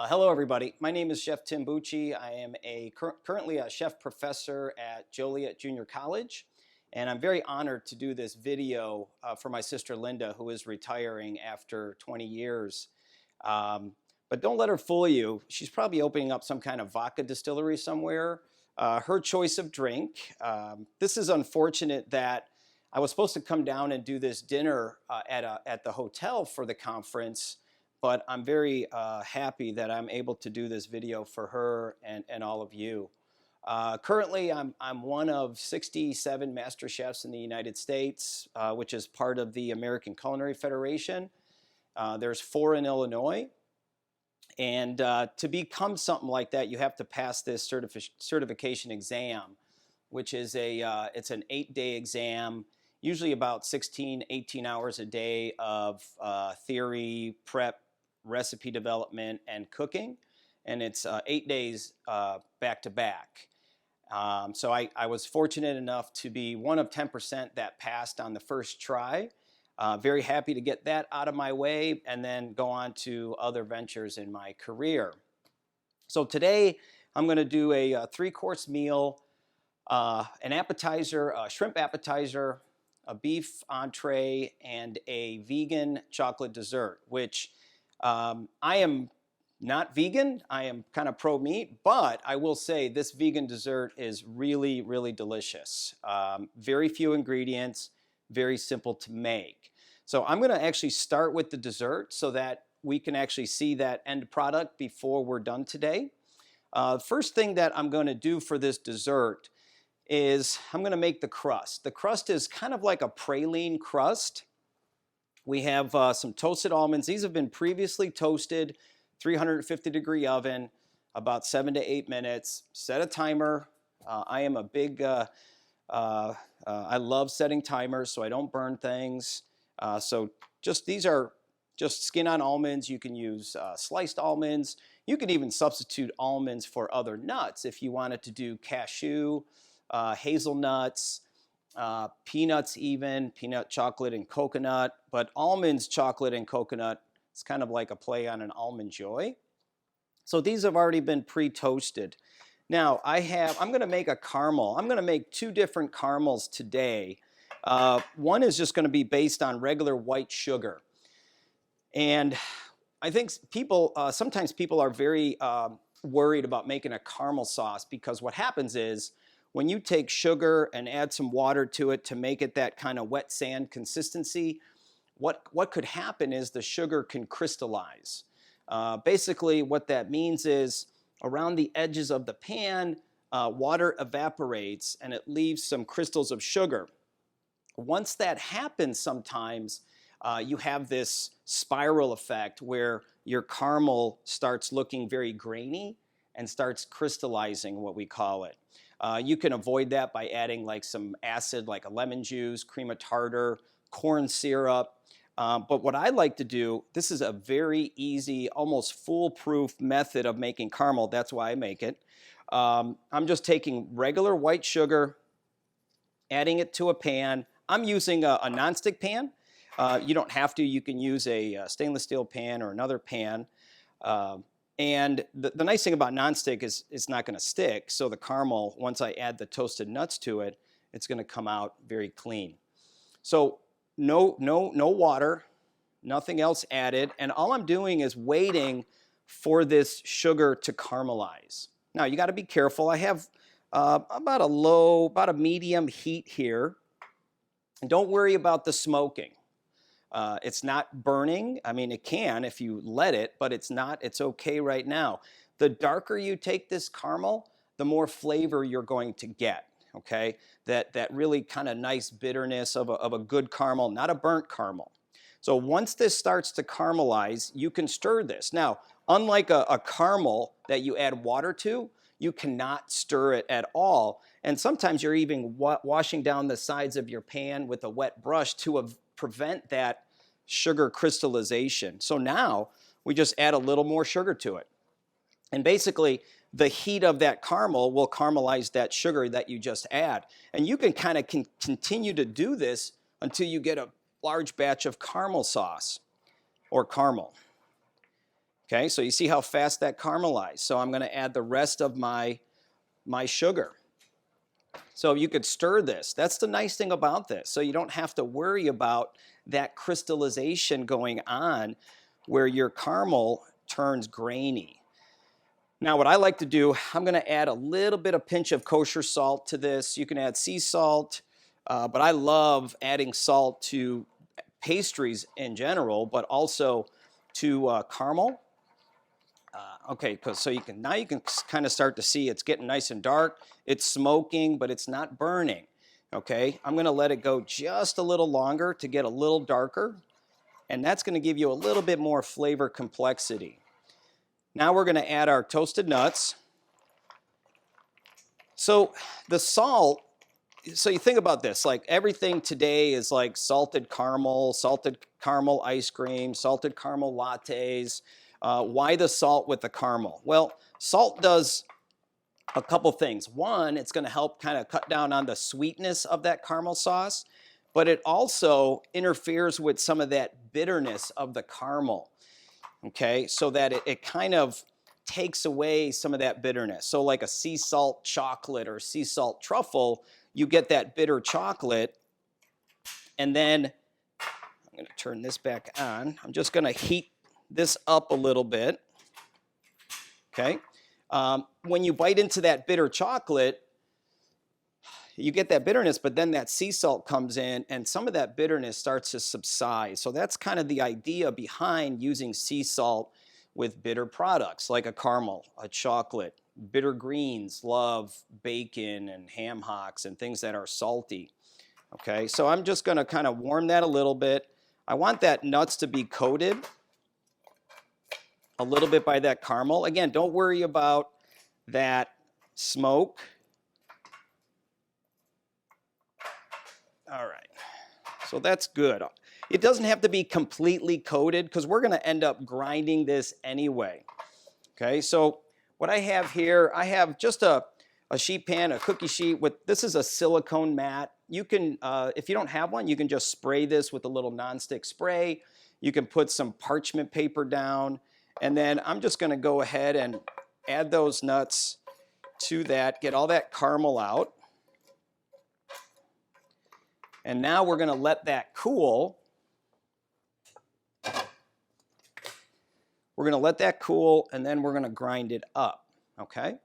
Hello, everybody. My name is Chef Tim Bucci. I am currently a chef professor at Joliet Junior College, and I'm very honored to do this video for my sister Linda, who is retiring after 20 years. But don't let her fool you. She's probably opening up some kind of vodka distillery somewhere. Her choice of drink. This is unfortunate that I was supposed to come down and do this dinner at the hotel for the conference, but I'm very happy that I'm able to do this video for her and all of you. Currently, I'm one of 67 master chefs in the United States, which is part of the American Culinary Federation. There's 4 in Illinois. And to become something like that, you have to pass this certification exam, which is it's an 8-day exam, usually about 16, 18 hours a day of theory, prep, recipe development, and cooking. And it's 8 days back to back. So I was fortunate enough to be one of 10% that passed on the first try. Very happy to get that out of my way and then go on to other ventures in my career. So today I'm going to do a 3-course meal, an appetizer, a shrimp appetizer, a beef entree, and a vegan chocolate dessert, which I am not vegan. I am kind of pro-meat, but I will say this vegan dessert is really, really delicious. Very few ingredients, very simple to make. So I'm going to actually start with the dessert so that we can actually see that end product before we're done today. First thing that I'm going to do for this dessert is I'm going to make the crust. The crust is kind of like a praline crust. We have some toasted almonds. These have been previously toasted, 350-degree oven, about 7 to 8 minutes. Set a timer. I am a big, I love setting timers so I don't burn things. So these are just skin-on almonds. You can use sliced almonds. You can even substitute almonds for other nuts if you wanted to do cashew, hazelnuts, peanuts even, peanut chocolate and coconut. But almonds, chocolate, and coconut, it's kind of like a play on an almond joy. So these have already been pre-toasted. Now I'm going to make a caramel. I'm going to make 2 different caramels today. One is just going to be based on regular white sugar. And I think sometimes people are very worried about making a caramel sauce because what happens is when you take sugar and add some water to it to make it that kind of wet sand consistency, what could happen is the sugar can crystallize. Basically, what that means is around the edges of the pan, water evaporates and it leaves some crystals of sugar. Once that happens sometimes, you have this spiral effect where your caramel starts looking very grainy and starts crystallizing, what we call it. You can avoid that by adding like some acid like a lemon juice, cream of tartar, corn syrup. But what I like to do, this is a very easy, almost foolproof method of making caramel. That's why I make it. I'm just taking regular white sugar, adding it to a pan. I'm using a nonstick pan. You don't have to. You can use a stainless steel pan or another pan. And the nice thing about nonstick is it's not going to stick. So the caramel, once I add the toasted nuts to it, it's going to come out very clean. So no water, nothing else added. And all I'm doing is waiting for this sugar to caramelize. Now, you got to be careful. I have about a medium heat here. And don't worry about the smoking. It's not burning. I mean, it can if you let it, but it's not. It's okay right now. The darker you take this caramel, the more flavor you're going to get, okay? That really kind of nice bitterness of a good caramel, not a burnt caramel. So once this starts to caramelize, you can stir this. Now, unlike a caramel that you add water to, you cannot stir it at all. And sometimes you're even washing down the sides of your pan with a wet brush to prevent that sugar crystallization. So now we just add a little more sugar to it. And basically, the heat of that caramel will caramelize that sugar that you just add. And you can kind of continue to do this until you get a large batch of caramel sauce or caramel. Okay, so you see how fast that caramelized. So I'm going to add the rest of my sugar. So you could stir this. That's the nice thing about this. So you don't have to worry about that crystallization going on where your caramel turns grainy. Now what I like to do, I'm going to add a little bit of pinch of kosher salt to this. You can add sea salt, but I love adding salt to pastries in general, but also to caramel. Okay, so now you can kind of start to see it's getting nice and dark. It's smoking, but it's not burning. Okay, I'm going to let it go just a little longer to get a little darker, and that's going to give you a little bit more flavor complexity. Now we're going to add our toasted nuts. So the salt, so you think about this, like everything today is like salted caramel ice cream, salted caramel lattes. Why the salt with the caramel? Well, salt does a couple things. One, it's going to help kind of cut down on the sweetness of that caramel sauce, but it also interferes with some of that bitterness of the caramel, okay, so that it kind of takes away some of that bitterness. So like a sea salt chocolate or sea salt truffle, you get that bitter chocolate, and then I'm going to turn this back on. I'm just going to heat this up a little bit, okay? When you bite into that bitter chocolate, you get that bitterness, but then that sea salt comes in and some of that bitterness starts to subside. So that's kind of the idea behind using sea salt with bitter products like a caramel, a chocolate. Bitter greens love bacon and ham hocks and things that are salty. Okay, so I'm just going to kind of warm that a little bit. I want that nuts to be coated a little bit by that caramel. Again, don't worry about that smoke. All right, so that's good. It doesn't have to be completely coated because we're going to end up grinding this anyway. Okay, so what I have here, I have just a sheet pan, a cookie sheet with, this is a silicone mat. You can, if you don't have one, you can just spray this with a little nonstick spray. You can put some parchment paper down, and then I'm just going to go ahead and add those nuts to that, get all that caramel out. And now we're going to let that cool. We're going to let that cool, and then we're going to grind it up, okay?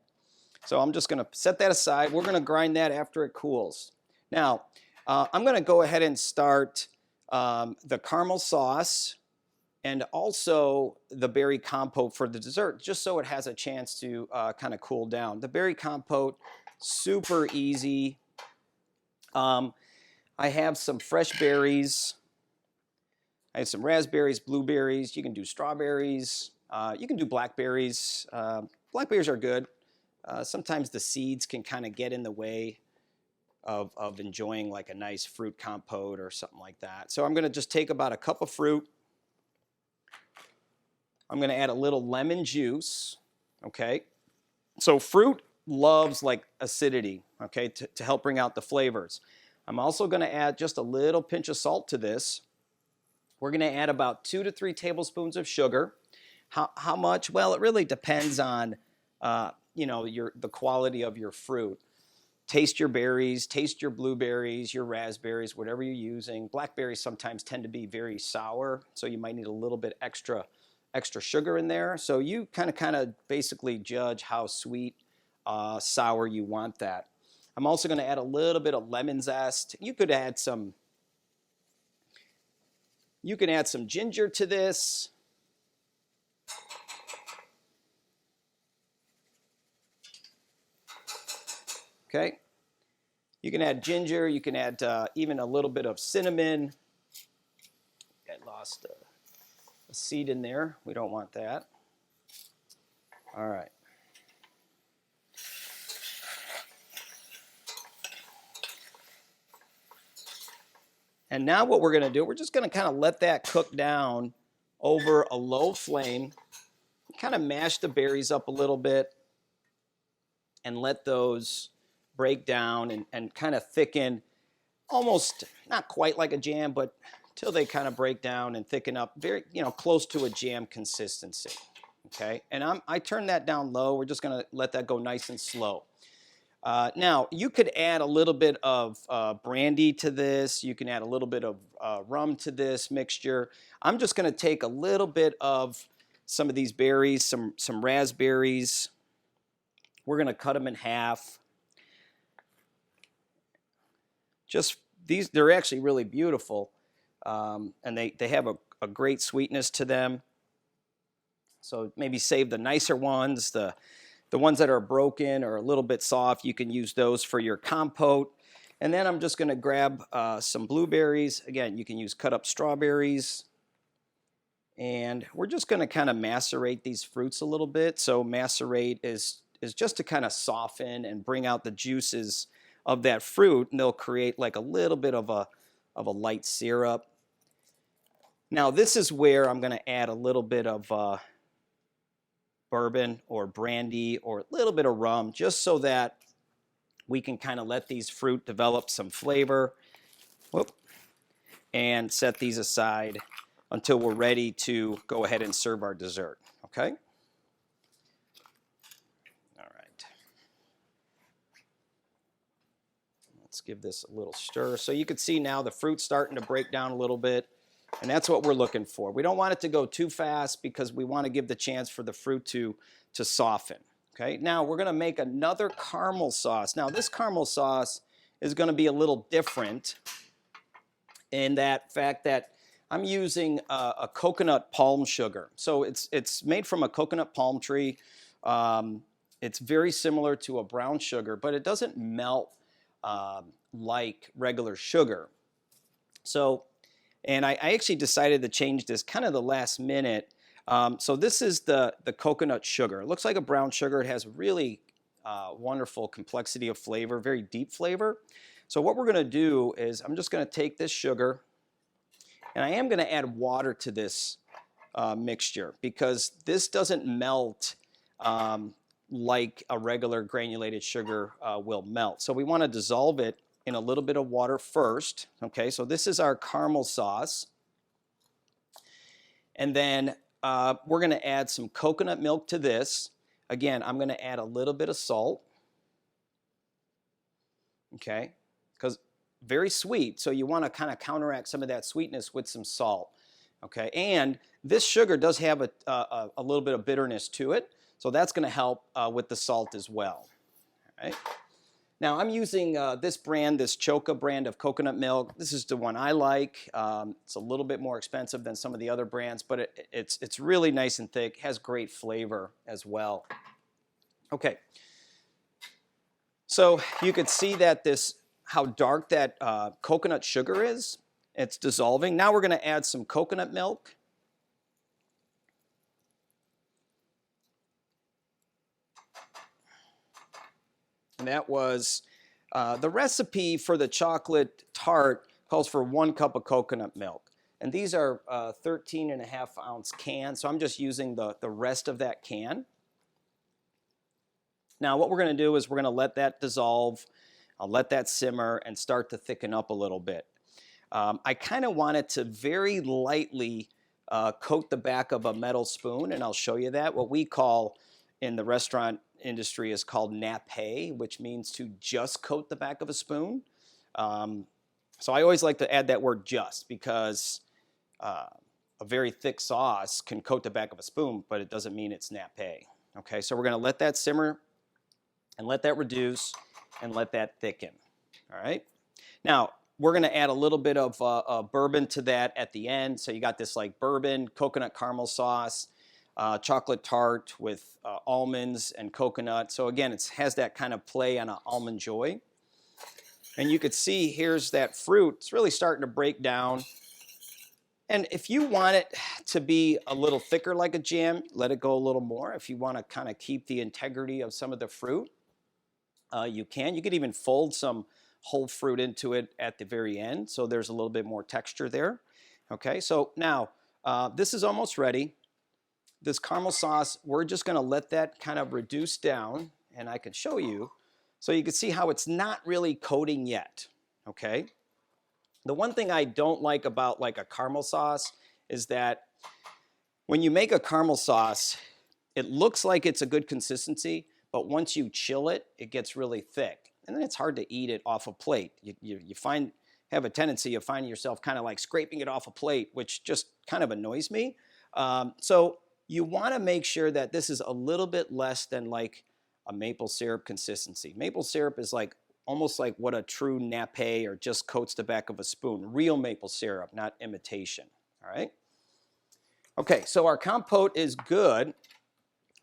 So I'm just going to set that aside. We're going to grind that after it cools. Now, I'm going to go ahead and start the caramel sauce and also the berry compote for the dessert, just so it has a chance to kind of cool down. The berry compote, super easy. I have some fresh berries. I have some raspberries, blueberries. You can do strawberries. You can do blackberries. Blackberries are good. Sometimes the seeds can kind of get in the way of enjoying like a nice fruit compote or something like that. So I'm going to just take about a cup of fruit. I'm going to add a little lemon juice, okay? So fruit loves like acidity, okay, to help bring out the flavors. I'm also going to add just a little pinch of salt to this. We're going to add about 2 to 3 tablespoons of sugar. How much? Well, it really depends on you know, the quality of your fruit. Taste your berries, taste your blueberries, your raspberries, whatever you're using. Blackberries sometimes tend to be very sour, so you might need a little bit extra sugar in there. So you kind of basically judge how sweet, sour you want that. I'm also going to add a little bit of lemon zest. You can add some ginger to this. Okay. You can add ginger. You can add even a little bit of cinnamon. I lost a seed in there. We don't want that. All right. And now what we're going to do, we're just going to kind of let that cook down over a low flame. Kind of mash the berries up a little bit and let those break down and kind of thicken, almost not quite like a jam, but till they kind of break down and thicken up, very, you know, close to a jam consistency. Okay, and I turn that down low. We're just going to let that go nice and slow. Now, you could add a little bit of brandy to this. You can add a little bit of rum to this mixture. I'm just going to take a little bit of some of these berries, some raspberries. We're going to cut them in half. Just these, they're actually really beautiful, and they have a great sweetness to them. So maybe save the nicer ones, the ones that are broken or a little bit soft. You can use those for your compote. And then I'm just going to grab some blueberries. Again, you can use cut up strawberries. And we're just going to kind of macerate these fruits a little bit. So macerate is just to kind of soften and bring out the juices of that fruit, and they'll create like a little bit of a light syrup. Now this is where I'm going to add a little bit of bourbon or brandy or a little bit of rum, just so that we can kind of let these fruit develop some flavor. Whoop. And set these aside until we're ready to go ahead and serve our dessert. Okay? All right. Let's give this a little stir. So you can see now the fruit's starting to break down a little bit, and that's what we're looking for. We don't want it to go too fast because we want to give the chance for the fruit to soften. Okay? Now we're going to make another caramel sauce. Now this caramel sauce is going to be a little different in that fact that I'm using a coconut palm sugar. So it's made from a coconut palm tree. It's very similar to a brown sugar, but it doesn't melt like regular sugar. So, and I actually decided to change this kind of the last minute. So this is the coconut sugar. It looks like a brown sugar. It has really wonderful complexity of flavor, very deep flavor. So what we're going to do is I'm just going to take this sugar, and I am going to add water to this mixture because this doesn't melt like a regular granulated sugar will melt. So we want to dissolve it in a little bit of water first. Okay, so this is our caramel sauce. And then we're going to add some coconut milk to this. Again, I'm going to add a little bit of salt. Okay, because very sweet, so you want to kind of counteract some of that sweetness with some salt. Okay, and this sugar does have a little bit of bitterness to it, so that's going to help with the salt as well. All right. Now I'm using this brand, this Choca brand of coconut milk. This is the one I like. It's a little bit more expensive than some of the other brands, but it's really nice and thick, has great flavor as well. Okay, so you could see that how dark that coconut sugar is. It's dissolving. Now we're going to add some coconut milk. And that was, the recipe for the chocolate tart calls for 1 cup of coconut milk. And these are 13.5-ounce cans, so I'm just using the rest of that can. Now what we're going to do is we're going to let that dissolve. I'll let that simmer and start to thicken up a little bit. I kind of want it to very lightly coat the back of a metal spoon, and I'll show you that. What we call in the restaurant industry is called nappe, which means to just coat the back of a spoon. So I always like to add that word just because a very thick sauce can coat the back of a spoon, but it doesn't mean it's nappe. Okay, so we're going to let that simmer and let that reduce and let that thicken. All right. Now we're going to add a little bit of bourbon to that at the end. So you got this like bourbon, coconut caramel sauce, chocolate tart with almonds and coconut. So again, it has that kind of play on an almond joy. And you could see here's that fruit. It's really starting to break down. And if you want it to be a little thicker like a jam, let it go a little more. If you want to kind of keep the integrity of some of the fruit, you can. You could even fold some whole fruit into it at the very end, so there's a little bit more texture there. Okay, so now this is almost ready. This caramel sauce, we're just going to let that kind of reduce down, and I can show you. So you can see how it's not really coating yet. Okay. The one thing I don't like about like a caramel sauce is that when you make a caramel sauce, it looks like it's a good consistency, but once you chill it, it gets really thick. And then it's hard to eat it off a plate. You have a tendency of finding yourself kind of like scraping it off a plate, which just kind of annoys me. So you want to make sure that this is a little bit less than like a maple syrup consistency. Maple syrup is like almost like what a true nappe or just coats the back of a spoon. Real maple syrup, not imitation. All right. Okay, so our compote is good.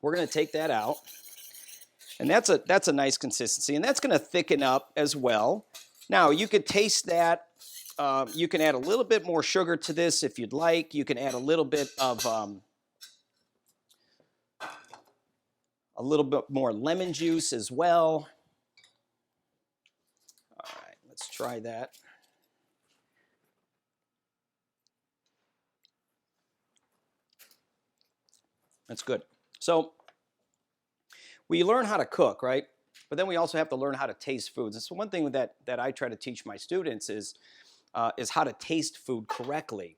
We're going to take that out. And that's a nice consistency. And that's going to thicken up as well. Now, you could taste that. You can add a little bit more sugar to this if you'd like. You can add a little bit more lemon juice as well. All right, let's try that. That's good. So we learn how to cook, right? But then we also have to learn how to taste foods. And so one thing that I try to teach my students is how to taste food correctly.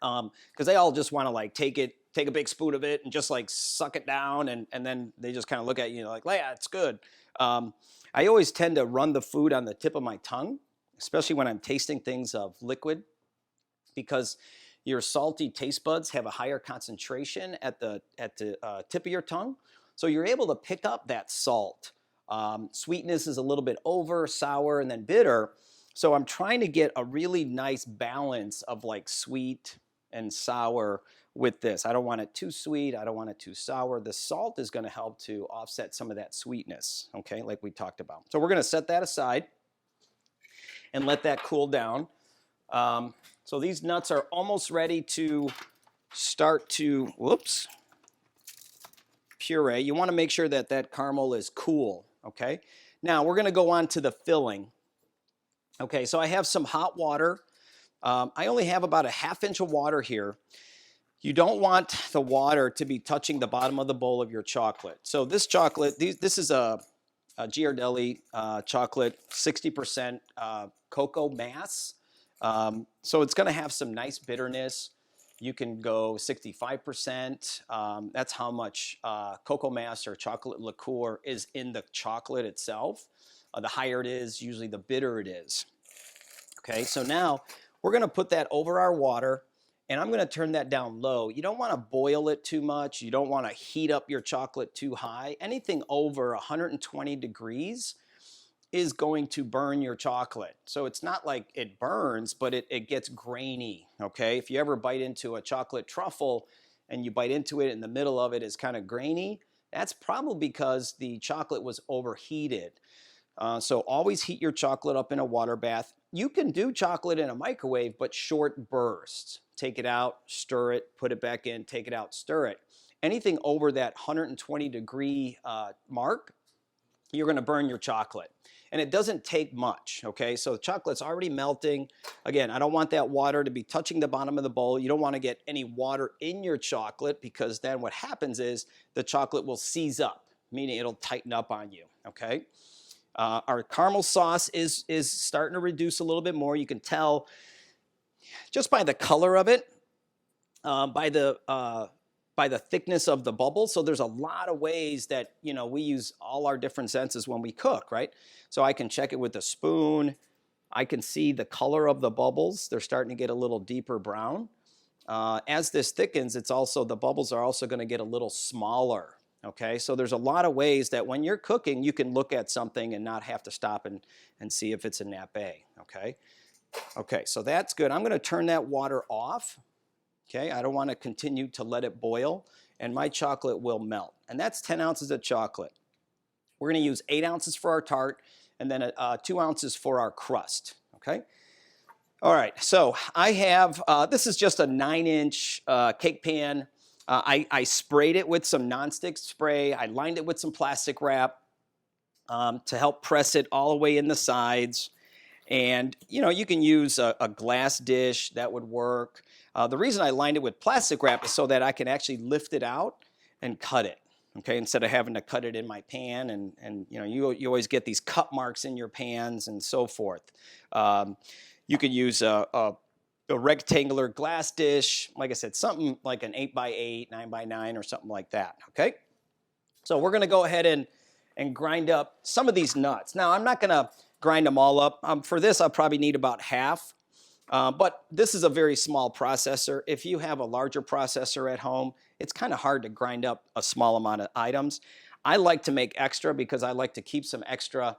Because they all just want to like take a big spoon of it and just like suck it down, and then they just kind of look at you like, yeah, it's good. I always tend to run the food on the tip of my tongue, especially when I'm tasting things of liquid, because your salty taste buds have a higher concentration at the tip of your tongue. So you're able to pick up that salt. Sweetness is a little bit over, sour, and then bitter. So I'm trying to get a really nice balance of like sweet and sour with this. I don't want it too sweet. I don't want it too sour. The salt is going to help to offset some of that sweetness, okay, like we talked about. So we're going to set that aside and let that cool down. So these nuts are almost ready to start to, puree. You want to make sure that that caramel is cool, okay? Now we're going to go on to the filling. Okay, so I have some hot water. I only have about a ½ inch of water here. You don't want the water to be touching the bottom of the bowl of your chocolate. So this chocolate, this is a Ghirardelli chocolate, 60% cocoa mass. So it's going to have some nice bitterness. You can go 65%. That's how much cocoa mass or chocolate liqueur is in the chocolate itself. The higher it is, usually the bitter it is. Okay, so now we're going to put that over our water, and I'm going to turn that down low. You don't want to boil it too much. You don't want to heat up your chocolate too high. Anything over 120 degrees is going to burn your chocolate. So it's not like it burns, but it gets grainy, okay? If you ever bite into a chocolate truffle and you bite into it and the middle of it is kind of grainy, that's probably because the chocolate was overheated. So always heat your chocolate up in a water bath. You can do chocolate in a microwave, but short bursts. Take it out, stir it, put it back in, take it out, stir it. Anything over that 120 degree mark, you're going to burn your chocolate. And it doesn't take much, okay? So the chocolate's already melting. Again, I don't want that water to be touching the bottom of the bowl. You don't want to get any water in your chocolate, because then what happens is the chocolate will seize up, meaning it'll tighten up on you, okay? Our caramel sauce is starting to reduce a little bit more. You can tell just by the color of it, by the thickness of the bubbles. So there's a lot of ways that, we use all our different senses when we cook, right? So I can check it with a spoon. I can see the color of the bubbles. They're starting to get a little deeper brown. As this thickens, the bubbles are also going to get a little smaller. Okay, so there's a lot of ways that when you're cooking, you can look at something and not have to stop and see if it's a nappe, okay? Okay, so that's good. I'm going to turn that water off, okay? I don't want to continue to let it boil, and my chocolate will melt. And that's 10 ounces of chocolate. We're going to use 8 ounces for our tart, and then 2 ounces for our crust, okay? All right, so I have, this is just a 9-inch cake pan. I sprayed it with some nonstick spray. I lined it with some plastic wrap to help press it all the way in the sides. And, you can use a glass dish. That would work. The reason I lined it with plastic wrap is so that I can actually lift it out and cut it, okay, instead of having to cut it in my pan. And you always get these cut marks in your pans and so forth. You could use a a rectangular glass dish. Like I said, something like an 8x8, 9x9, or something like that, okay? So we're gonna go ahead and grind up some of these nuts. Now, I'm not gonna grind them all up. For this, I'll probably need about half. But this is a very small processor. If you have a larger processor at home, it's kind of hard to grind up a small amount of items. I like to make extra because I like to keep some extra.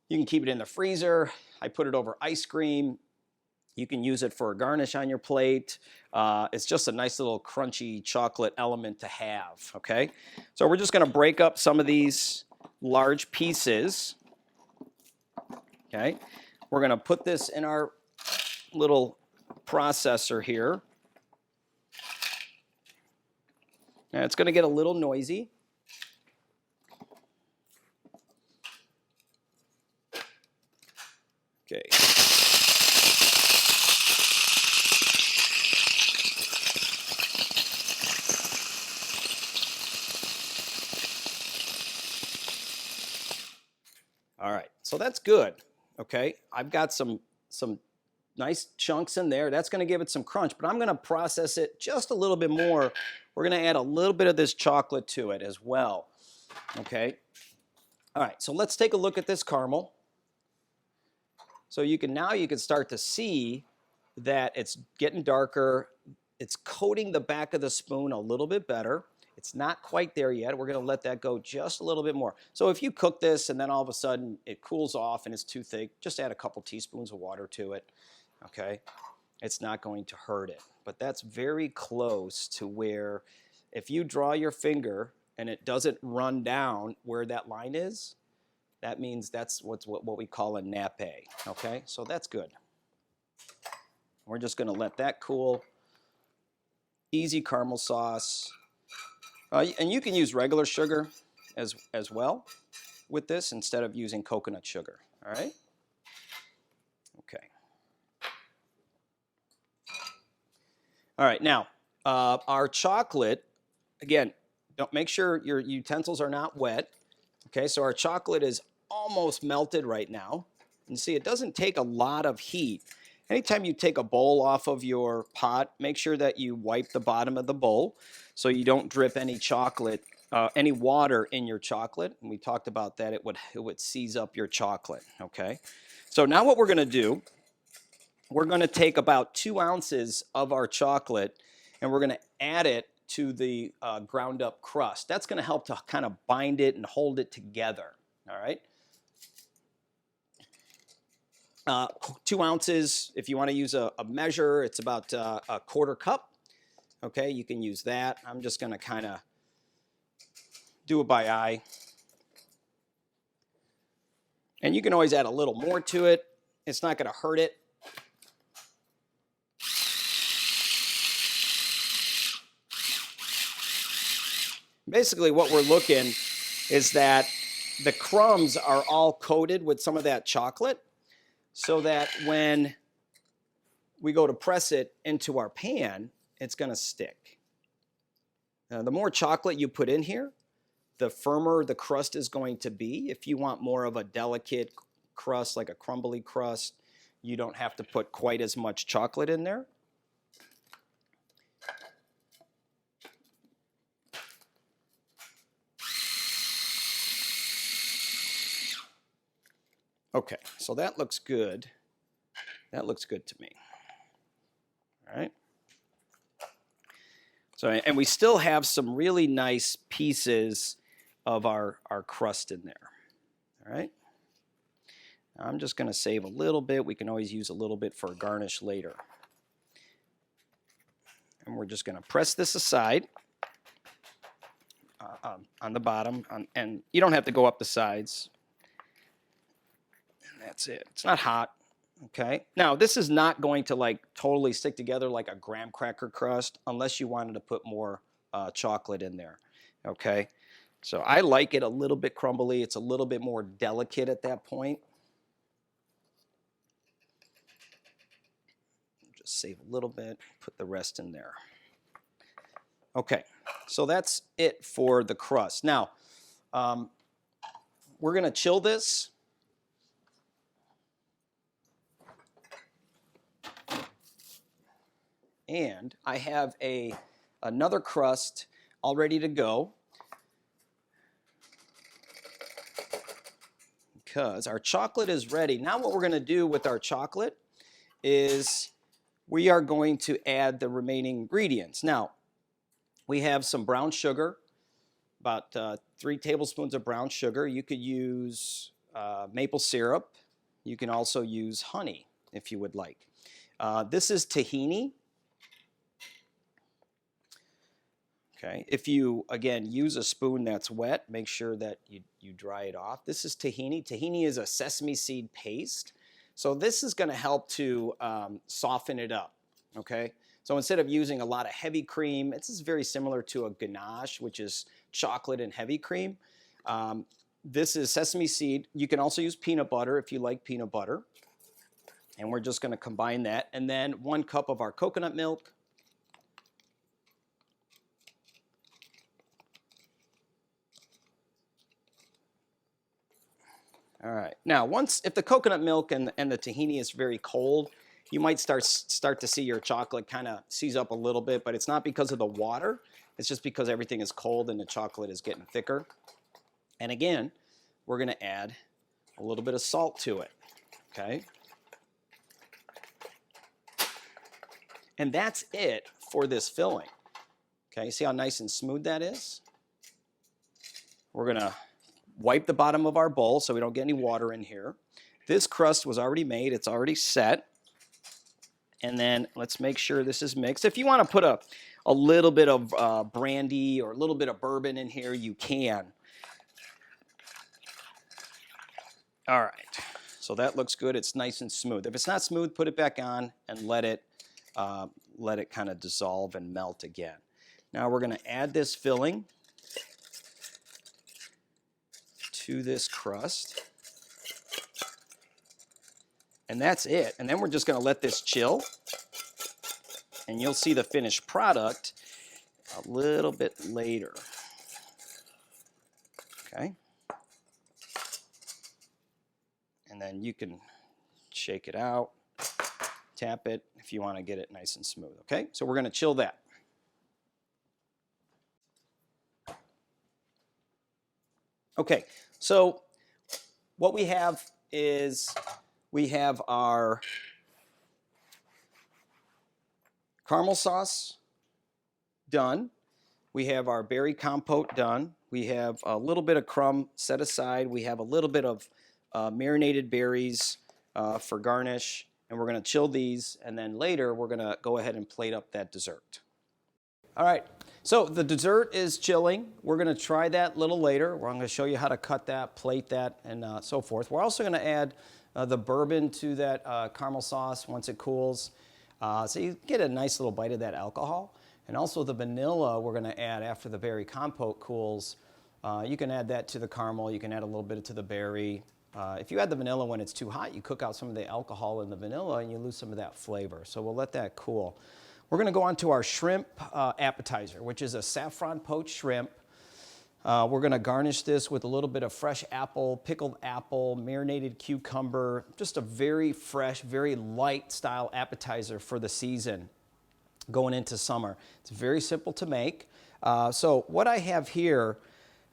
You can keep it in the freezer. I put it over ice cream. You can use it for a garnish on your plate. It's just a nice little crunchy chocolate element to have, okay? So we're just gonna break up some of these large pieces, okay? We're gonna put this in our little processor here. Now it's gonna get a little noisy. Okay. All right, so that's good, okay? I've got some nice chunks in there. That's gonna give it some crunch, but I'm gonna process it just a little bit more. We're gonna add a little bit of this chocolate to it as well, okay? All right, so let's take a look at this caramel. So you can start to see that it's getting darker. It's coating the back of the spoon a little bit better. It's not quite there yet. We're gonna let that go just a little bit more. So if you cook this and then all of a sudden it cools off and it's too thick, just add a couple teaspoons of water to it, okay? It's not going to hurt it. But that's very close to where if you draw your finger and it doesn't run down where that line is, that means that's what we call a nappe, okay? So that's good. We're just gonna let that cool. Easy caramel sauce. And you can use regular sugar as well with this instead of using coconut sugar, all right? Okay. All right, now, our chocolate, again, make sure your utensils are not wet. Okay, so our chocolate is almost melted right now. And see, it doesn't take a lot of heat. Anytime you take a bowl off of your pot, make sure that you wipe the bottom of the bowl so you don't drip any chocolate, any water in your chocolate. And we talked about that, it would seize up your chocolate, okay? So now what we're gonna do, we're gonna take about 2 ounces of our chocolate and we're gonna add it to the ground up crust. That's gonna help to kind of bind it and hold it together, all right? 2 ounces, if you want to use a measure, it's about a quarter cup. Okay, you can use that. I'm just going to kind of do it by eye. And you can always add a little more to it. It's not going to hurt it. Basically, what we're looking is that the crumbs are all coated with some of that chocolate, so that when we go to press it into our pan, it's gonna stick. Now, the more chocolate you put in here, the firmer the crust is going to be. If you want more of a delicate crust, like a crumbly crust, you don't have to put quite as much chocolate in there. Okay, so that looks good. That looks good to me. All right. So, and we still have some really nice pieces of our crust in there. All right. Now I'm just going to save a little bit. We can always use a little bit for a garnish later. And we're just going to press this aside on the bottom. And you don't have to go up the sides. That's it. It's not hot, okay? Now, this is not going to like totally stick together like a graham cracker crust unless you wanted to put more chocolate in there, okay? So I like it a little bit crumbly. It's a little bit more delicate at that point. Just save a little bit, put the rest in there. Okay, so that's it for the crust. Now, we're gonna chill this. And I have another crust all ready to go, because our chocolate is ready. Now what we're going to do with our chocolate is we are going to add the remaining ingredients. Now, we have some brown sugar, about 3 tablespoons of brown sugar. You could use maple syrup. You can also use honey if you would like. This is tahini. Okay. If you, again, use a spoon that's wet, make sure that you dry it off. This is tahini. Tahini is a sesame seed paste. So this is going to help to soften it up. Okay. So instead of using a lot of heavy cream, this is very similar to a ganache, which is chocolate and heavy cream. This is sesame seed. You can also use peanut butter if you like peanut butter. And we're just going to combine that. And then 1 cup of our coconut milk. All right. Now, if the coconut milk and the tahini is very cold, you might start to see your chocolate kind of seize up a little bit, but it's not because of the water. It's just because everything is cold and the chocolate is getting thicker. And again, we're going to add a little bit of salt to it. Okay. And that's it for this filling. Okay. See how nice and smooth that is? We're going to wipe the bottom of our bowl so we don't get any water in here. This crust was already made. It's already set. And then let's make sure this is mixed. If you want to put a little bit of brandy or a little bit of bourbon in here, you can. All right. So that looks good. It's nice and smooth. If it's not smooth, put it back on and let it kind of dissolve and melt again. Now we're going to add this filling to this crust. And that's it. And then we're just going to let this chill. And you'll see the finished product a little bit later. Okay. And then you can shake it out, tap it if you want to get it nice and smooth. Okay. So we're going to chill that. Okay, so what we have is we have our caramel sauce done. We have our berry compote done. We have a little bit of crumb set aside. We have a little bit of marinated berries for garnish. And we're going to chill these. And then later, we're going to go ahead and plate up that dessert. All right. So the dessert is chilling. We're going to try that a little later. I'm going to show you how to cut that, plate that, and so forth. We're also going to add the bourbon to that caramel sauce once it cools. So you get a nice little bite of that alcohol. And also the vanilla we're going to add after the berry compote cools. You can add that to the caramel. You can add a little bit to the berry. If you add the vanilla when it's too hot, you cook out some of the alcohol in the vanilla and you lose some of that flavor. So we'll let that cool. We're going to go on to our shrimp appetizer, which is a saffron poached shrimp. We're going to garnish this with a little bit of fresh apple, pickled apple, marinated cucumber, just a very fresh, very light style appetizer for the season going into summer. It's very simple to make. So what I have here,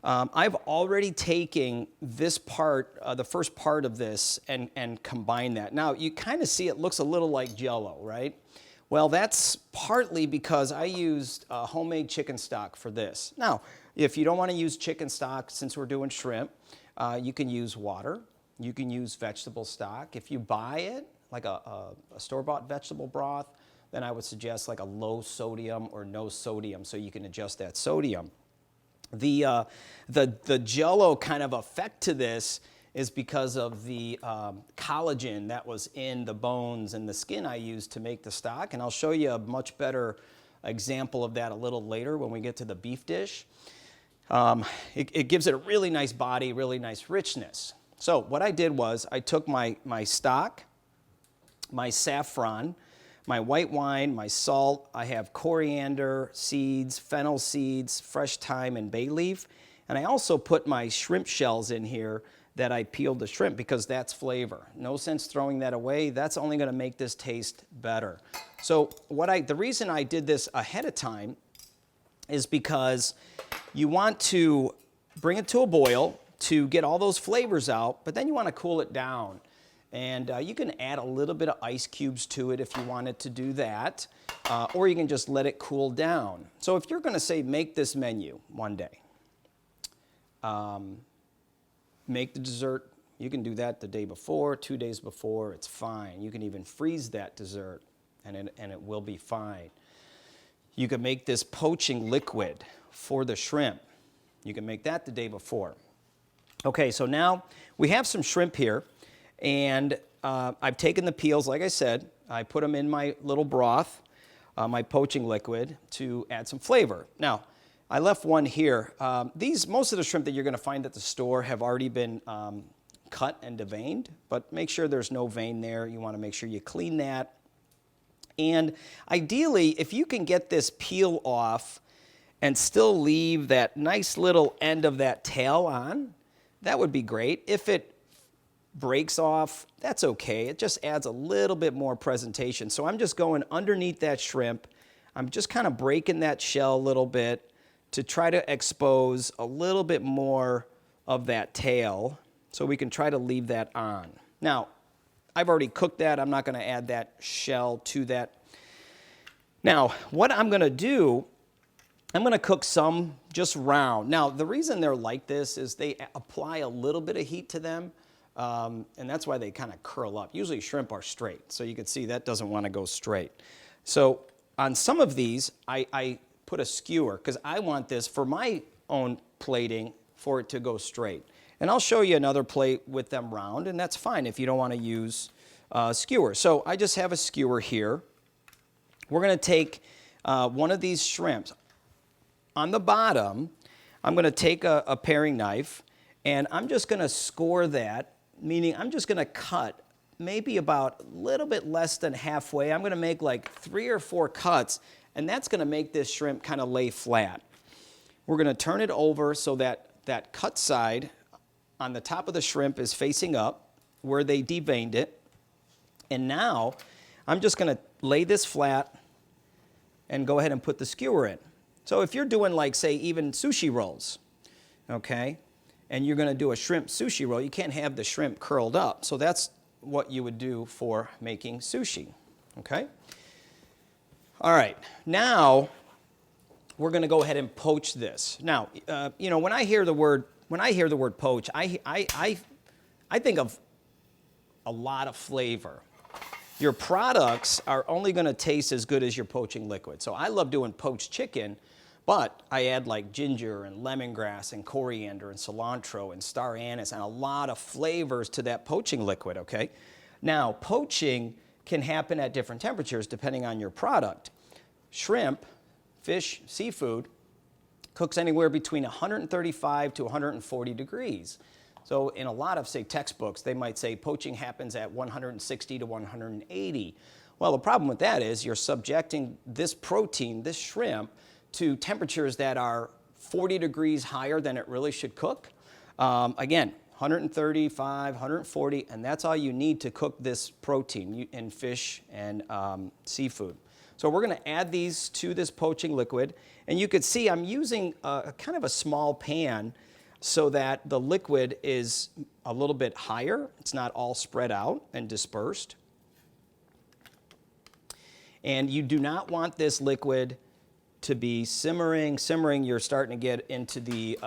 I've already taken this part, the first part of this, and combined that. Now, you kind of see it looks a little like Jell-O, right? Well, that's partly because I used homemade chicken stock for this. Now, if you don't want to use chicken stock, since we're doing shrimp, you can use water. You can use vegetable stock. If you buy it, like a store-bought vegetable broth, then I would suggest like a low sodium or no sodium, so you can adjust that sodium. The Jell-O kind of effect to this is because of the collagen that was in the bones and the skin I used to make the stock. And I'll show you a much better example of that a little later when we get to the beef dish. It gives it a really nice body, really nice richness. So what I did was I took my stock, my saffron, my white wine, my salt. I have coriander seeds, fennel seeds, fresh thyme, and bay leaf. And I also put my shrimp shells in here that I peeled the shrimp because that's flavor. No sense throwing that away. That's only going to make this taste better. So the reason I did this ahead of time is because you want to bring it to a boil to get all those flavors out, but then you want to cool it down. And you can add a little bit of ice cubes to it if you wanted to do that, or you can just let it cool down. So if you're going to say make this menu one day, make the dessert, you can do that the day before, 2 days before, it's fine. You can even freeze that dessert and it will be fine. You can make this poaching liquid for the shrimp. You can make that the day before. Okay, so now we have some shrimp here, and I've taken the peels, like I said, I put them in my little broth, my poaching liquid, to add some flavor. Now, I left one here. Most of the shrimp that you're going to find at the store have already been cut and deveined, but make sure there's no vein there. You want to make sure you clean that. And ideally, if you can get this peel off and still leave that nice little end of that tail on, that would be great. If it breaks off, that's okay. It just adds a little bit more presentation. So I'm just going underneath that shrimp. I'm just kind of breaking that shell a little bit to try to expose a little bit more of that tail so we can try to leave that on. Now, I've already cooked that. I'm not going to add that shell to that. Now, what I'm going to do, I'm going to cook some just round. Now, the reason they're like this is they apply a little bit of heat to them, and that's why they kind of curl up. Usually shrimp are straight, so you can see that doesn't want to go straight. So on some of these, I put a skewer because I want this for my own plating for it to go straight. And I'll show you another plate with them round, and that's fine if you don't want to use a skewer. So I just have a skewer here. We're going to take one of these shrimps. On the bottom, I'm going to take a paring knife, and I'm just going to score that, meaning I'm just going to cut maybe about a little bit less than halfway. I'm going to make like 3 or 4 cuts, and that's going to make this shrimp kind of lay flat. We're going to turn it over so that that cut side on the top of the shrimp is facing up where they deveined it. And now I'm just going to lay this flat and go ahead and put the skewer in. So if you're doing like, say, even sushi rolls, okay, and you're going to do a shrimp sushi roll, you can't have the shrimp curled up. So that's what you would do for making sushi, okay? All right, now we're going to go ahead and poach this. Now, you know, when I hear the word poach, I think of a lot of flavor. Your products are only going to taste as good as your poaching liquid. So I love doing poached chicken, but I add like ginger and lemongrass and coriander and cilantro and star anise and a lot of flavors to that poaching liquid, okay? Now, poaching can happen at different temperatures depending on your product. Shrimp, fish, seafood, cooks anywhere between 135 to 140 degrees. So in a lot of, say, textbooks, they might say poaching happens at 160 to 180. Well, the problem with that is you're subjecting this protein, this shrimp, to temperatures that are 40 degrees higher than it really should cook. Again, 135, 140, and that's all you need to cook this protein in fish and seafood. So we're going to add these to this poaching liquid, and you can see I'm using kind of a small pan so that the liquid is a little bit higher. It's not all spread out and dispersed. And you do not want this liquid to be simmering. Simmering, you're starting to get into the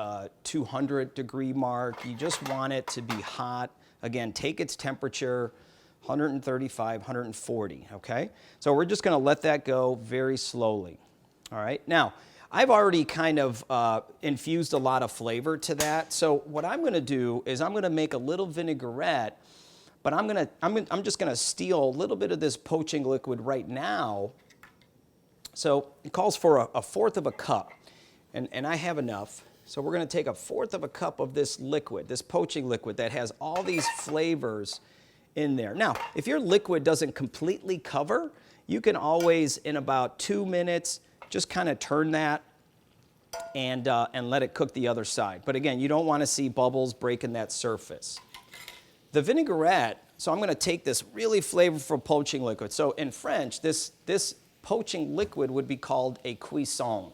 200 degree mark. You just want it to be hot. Again, take its temperature, 135, 140, okay? So we're just gonna let that go very slowly, all right? Now, I've already kind of infused a lot of flavor to that. So what I'm gonna do is I'm gonna make a little vinaigrette, but I'm just gonna steal a little bit of this poaching liquid right now. So it calls for a 1/4 of a cup, and I have enough. So we're gonna take a 1/4 of a cup of this liquid, this poaching liquid that has all these flavors in there. Now, if your liquid doesn't completely cover, you can always, in about 2 minutes, just kind of turn that and let it cook the other side. But again, you don't want to see bubbles breaking that surface. The vinaigrette, so I'm going to take this really flavorful poaching liquid. So in French, this poaching liquid would be called a cuisson,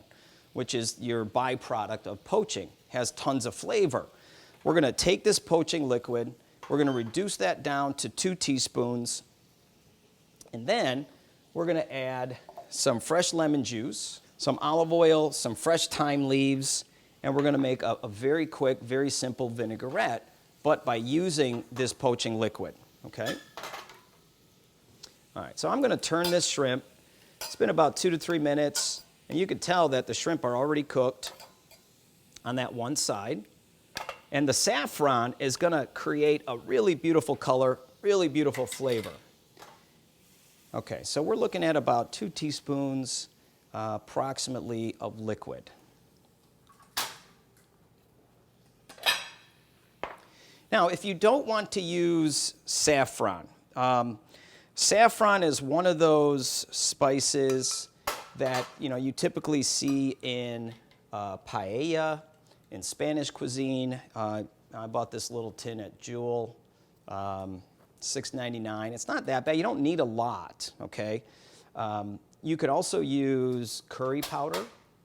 which is your byproduct of poaching. Has tons of flavor. We're going to take this poaching liquid, we're going to reduce that down to 2 teaspoons, and then we're going to add some fresh lemon juice, some olive oil, some fresh thyme leaves, and we're going to make a very quick, very simple vinaigrette, but by using this poaching liquid, okay? All right, so I'm going to turn this shrimp. It's been about 2 to 3 minutes, and you can tell that the shrimp are already cooked on that one side. And the saffron is going to create a really beautiful color, really beautiful flavor. Okay, so we're looking at about 2 teaspoons approximately of liquid. Now, if you don't want to use saffron, saffron is one of those spices that you typically see in paella, in Spanish cuisine. I bought this little tin at Jewel, $6.99. It's not that bad. You don't need a lot, okay? You could also use curry powder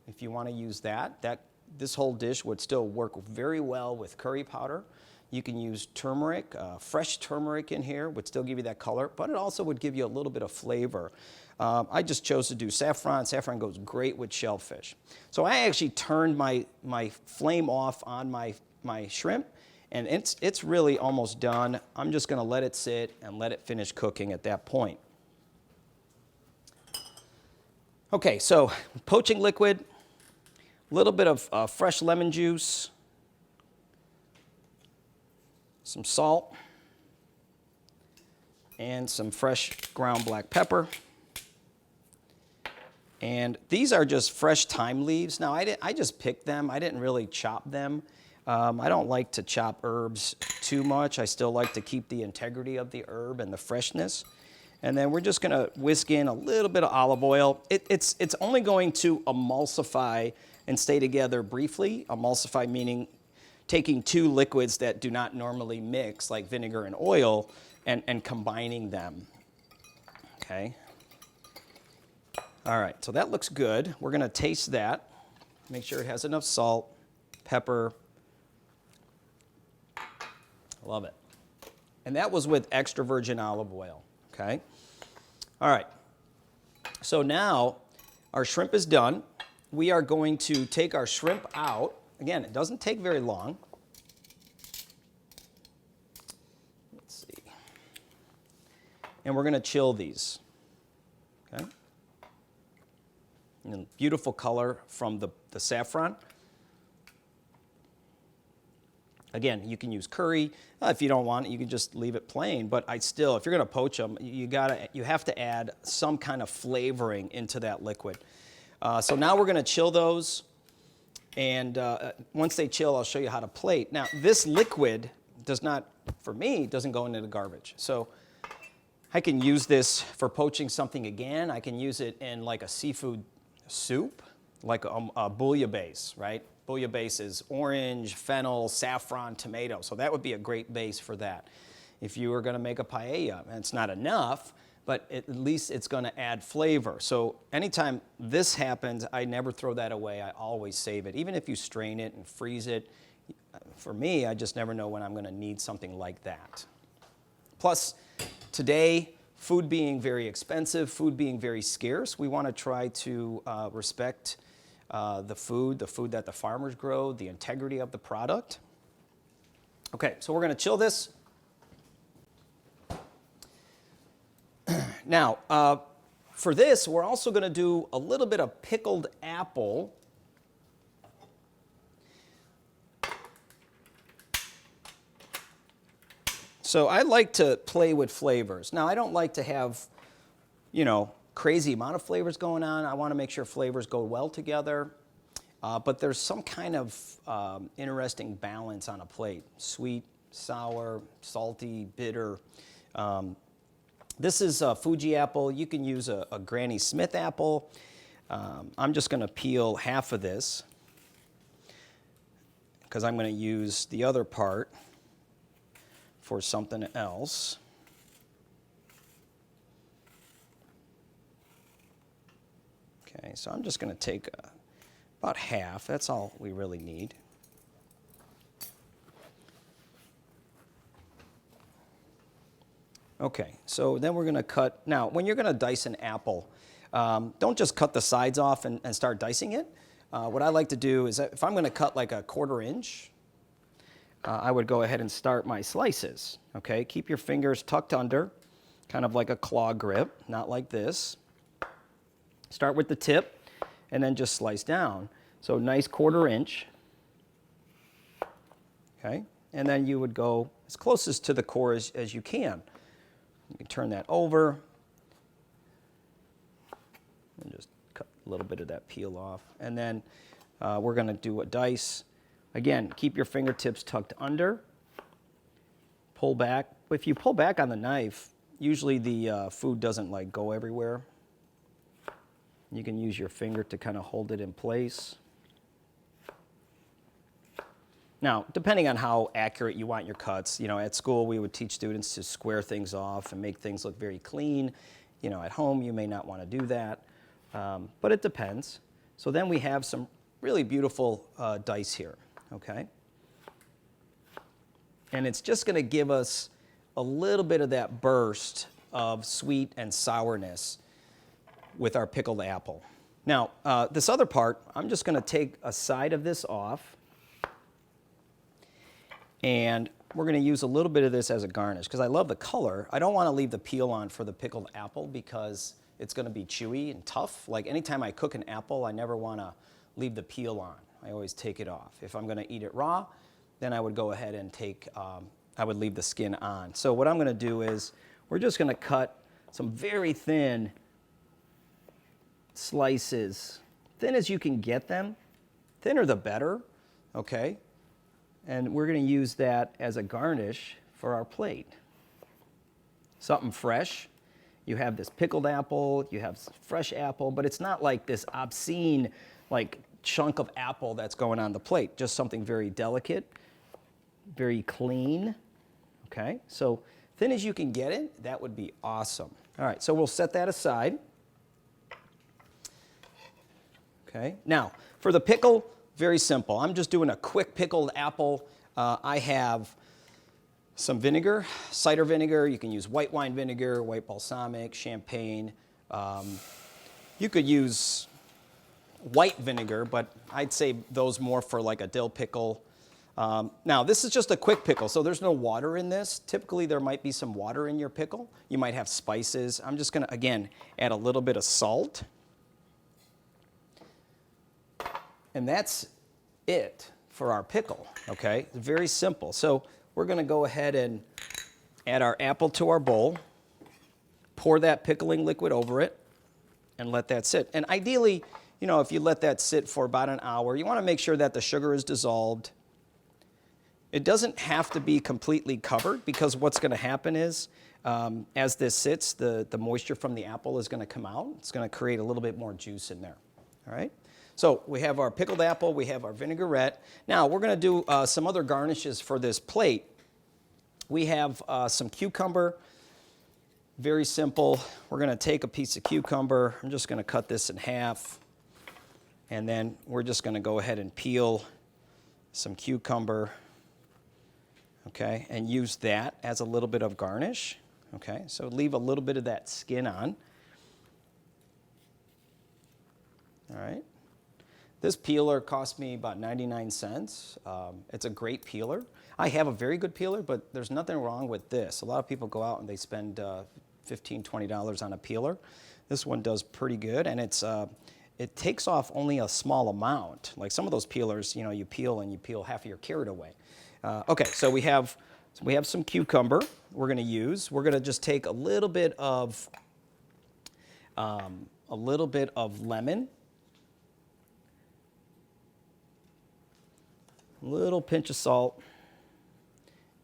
if you want to use that. This whole dish would still work very well with curry powder. You can use turmeric, fresh turmeric in here would still give you that color, but it also would give you a little bit of flavor. I just chose to do saffron. Saffron goes great with shellfish. So I actually turned my flame off on my shrimp, and it's really almost done. I'm just going to let it sit and let it finish cooking at that point. Okay, so poaching liquid, a little bit of fresh lemon juice, some salt, and some fresh ground black pepper. And these are just fresh thyme leaves. Now, I just picked them. I didn't really chop them. I don't like to chop herbs too much. I still like to keep the integrity of the herb and the freshness. And then we're just going to whisk in a little bit of olive oil. It's only going to emulsify and stay together briefly. Emulsify meaning taking 2 liquids that do not normally mix, like vinegar and oil, and combining them. Okay. All right, so that looks good. We're going to taste that. Make sure it has enough salt, pepper. Love it. And that was with extra virgin olive oil. Okay. All right. So now our shrimp is done. We are going to take our shrimp out. Again, it doesn't take very long. Let's see. And we're going to chill these. Okay. And beautiful color from the saffron. Again, you can use curry. If you don't want it, you can just leave it plain. But if you're going to poach them, you have to add some kind of flavoring into that liquid. So now we're going to chill those. And once they chill, I'll show you how to plate. Now, this liquid for me, doesn't go into the garbage. So I can use this for poaching something again. I can use it in like a seafood soup, like a bouillabaisse, right? Bouillabaisse is orange, fennel, saffron, tomato. So that would be a great base for that. If you were going to make a paella, and it's not enough, but at least it's going to add flavor. So anytime this happens, I never throw that away. I always save it. Even if you strain it and freeze it, for me, I just never know when I'm going to need something like that. Plus, today, food being very expensive, food being very scarce, we want to try to respect the food that the farmers grow, the integrity of the product. Okay, so we're going to chill this. Now, for this, we're also going to do a little bit of pickled apple. So I like to play with flavors. Now, I don't like to have, crazy amount of flavors going on. I want to make sure flavors go well together. But there's some kind of interesting balance on a plate. Sweet, sour, salty, bitter. This is a Fuji apple. You can use a Granny Smith apple. I'm just going to peel half of this. because I'm going to use the other part for something else. Okay, so I'm just going to take about half. That's all we really need. Okay, so then we're going to cut. Now, when you're going to dice an apple, don't just cut the sides off and start dicing it. What I like to do is, if I'm going to cut like a 1/4 inch, I would go ahead and start my slices. Okay, keep your fingers tucked under, kind of like a claw grip, not like this. Start with the tip, and then just slice down. So nice 1/4 inch. Okay, and then you would go as closest to the core as you can. You can turn that over and just cut a little bit of that peel off. And then we're going to do a dice. Again, keep your fingertips tucked under. Pull back. If you pull back on the knife, usually the food doesn't like go everywhere. You can use your finger to kind of hold it in place. Now, depending on how accurate you want your cuts, at school we would teach students to square things off and make things look very clean. At home you may not want to do that, but it depends. So then we have some really beautiful dice here, okay? And it's just going to give us a little bit of that burst of sweet and sourness with our pickled apple. Now, this other part, I'm just going to take a side of this off. And we're going to use a little bit of this as a garnish because I love the color. I don't want to leave the peel on for the pickled apple because it's going to be chewy and tough. Like anytime I cook an apple, I never want to leave the peel on. I always take it off. If I'm going to eat it raw, then I would go ahead and I would leave the skin on. So what I'm going to do is we're just going to cut some very thin slices, thin as you can get them. Thinner the better, okay? And we're going to use that as a garnish for our plate. Something fresh. You have this pickled apple, you have fresh apple, but it's not like this obscene chunk of apple that's going on the plate. Just something very delicate, very clean. Okay, so thin as you can get it, that would be awesome. All right, so we'll set that aside. Okay, now for the pickle, very simple. I'm just doing a quick pickled apple. I have some vinegar, cider vinegar. You can use white wine vinegar, white balsamic, champagne. You could use white vinegar, but I'd say those more for like a dill pickle. Now, this is just a quick pickle, so there's no water in this. Typically, there might be some water in your pickle. You might have spices. I'm just going to, again, add a little bit of salt. And that's it for our pickle, okay? It's very simple. So we're going to go ahead and add our apple to our bowl, pour that pickling liquid over it, and let that sit. And ideally, if you let that sit for about an hour, you want to make sure that the sugar is dissolved. It doesn't have to be completely covered because what's going to happen is as this sits, the moisture from the apple is going to come out. It's going to create a little bit more juice in there, all right? So we have our pickled apple, we have our vinaigrette. Now we're going to do some other garnishes for this plate. We have some cucumber, very simple. We're going to take a piece of cucumber. I'm just going to cut this in half. And then we're just going to go ahead and peel some cucumber, okay, and use that as a little bit of garnish. Okay, so leave a little bit of that skin on. All right. This peeler cost me about 99 cents. It's a great peeler. I have a very good peeler, but there's nothing wrong with this. A lot of people go out and they spend $15, $20 on a peeler. This one does pretty good, and it takes off only a small amount. Like some of those peelers, you peel and you peel half of your carrot away. Okay, so we have some cucumber we're going to use. We're going to just take a little bit of lemon. A little pinch of salt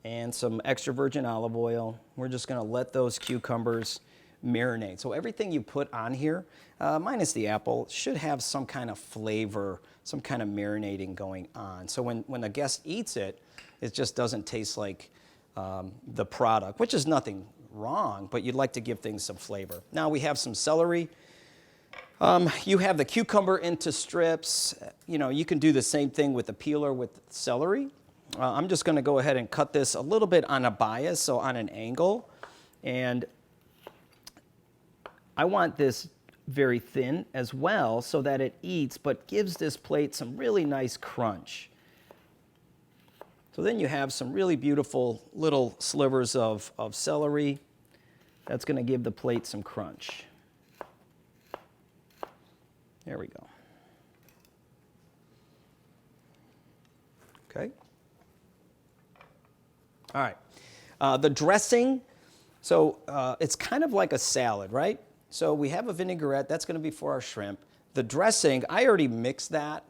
and some extra virgin olive oil. We're just going to let those cucumbers marinade. So everything you put on here, minus the apple, should have some kind of flavor, some kind of marinating going on. So when the guest eats it, it just doesn't taste like the product, which is nothing wrong, but you'd like to give things some flavor. Now we have some celery. You have the cucumber into strips. You know, you can do the same thing with the peeler with celery. I'm just going to go ahead and cut this a little bit on a bias, so on an angle. And I want this very thin as well so that it eats but gives this plate some really nice crunch. So then you have some really beautiful little slivers of celery. That's going to give the plate some crunch. There we go. Okay. All right. The dressing, so it's kind of like a salad, right? So we have a vinaigrette. That's going to be for our shrimp. The dressing, I already mixed that.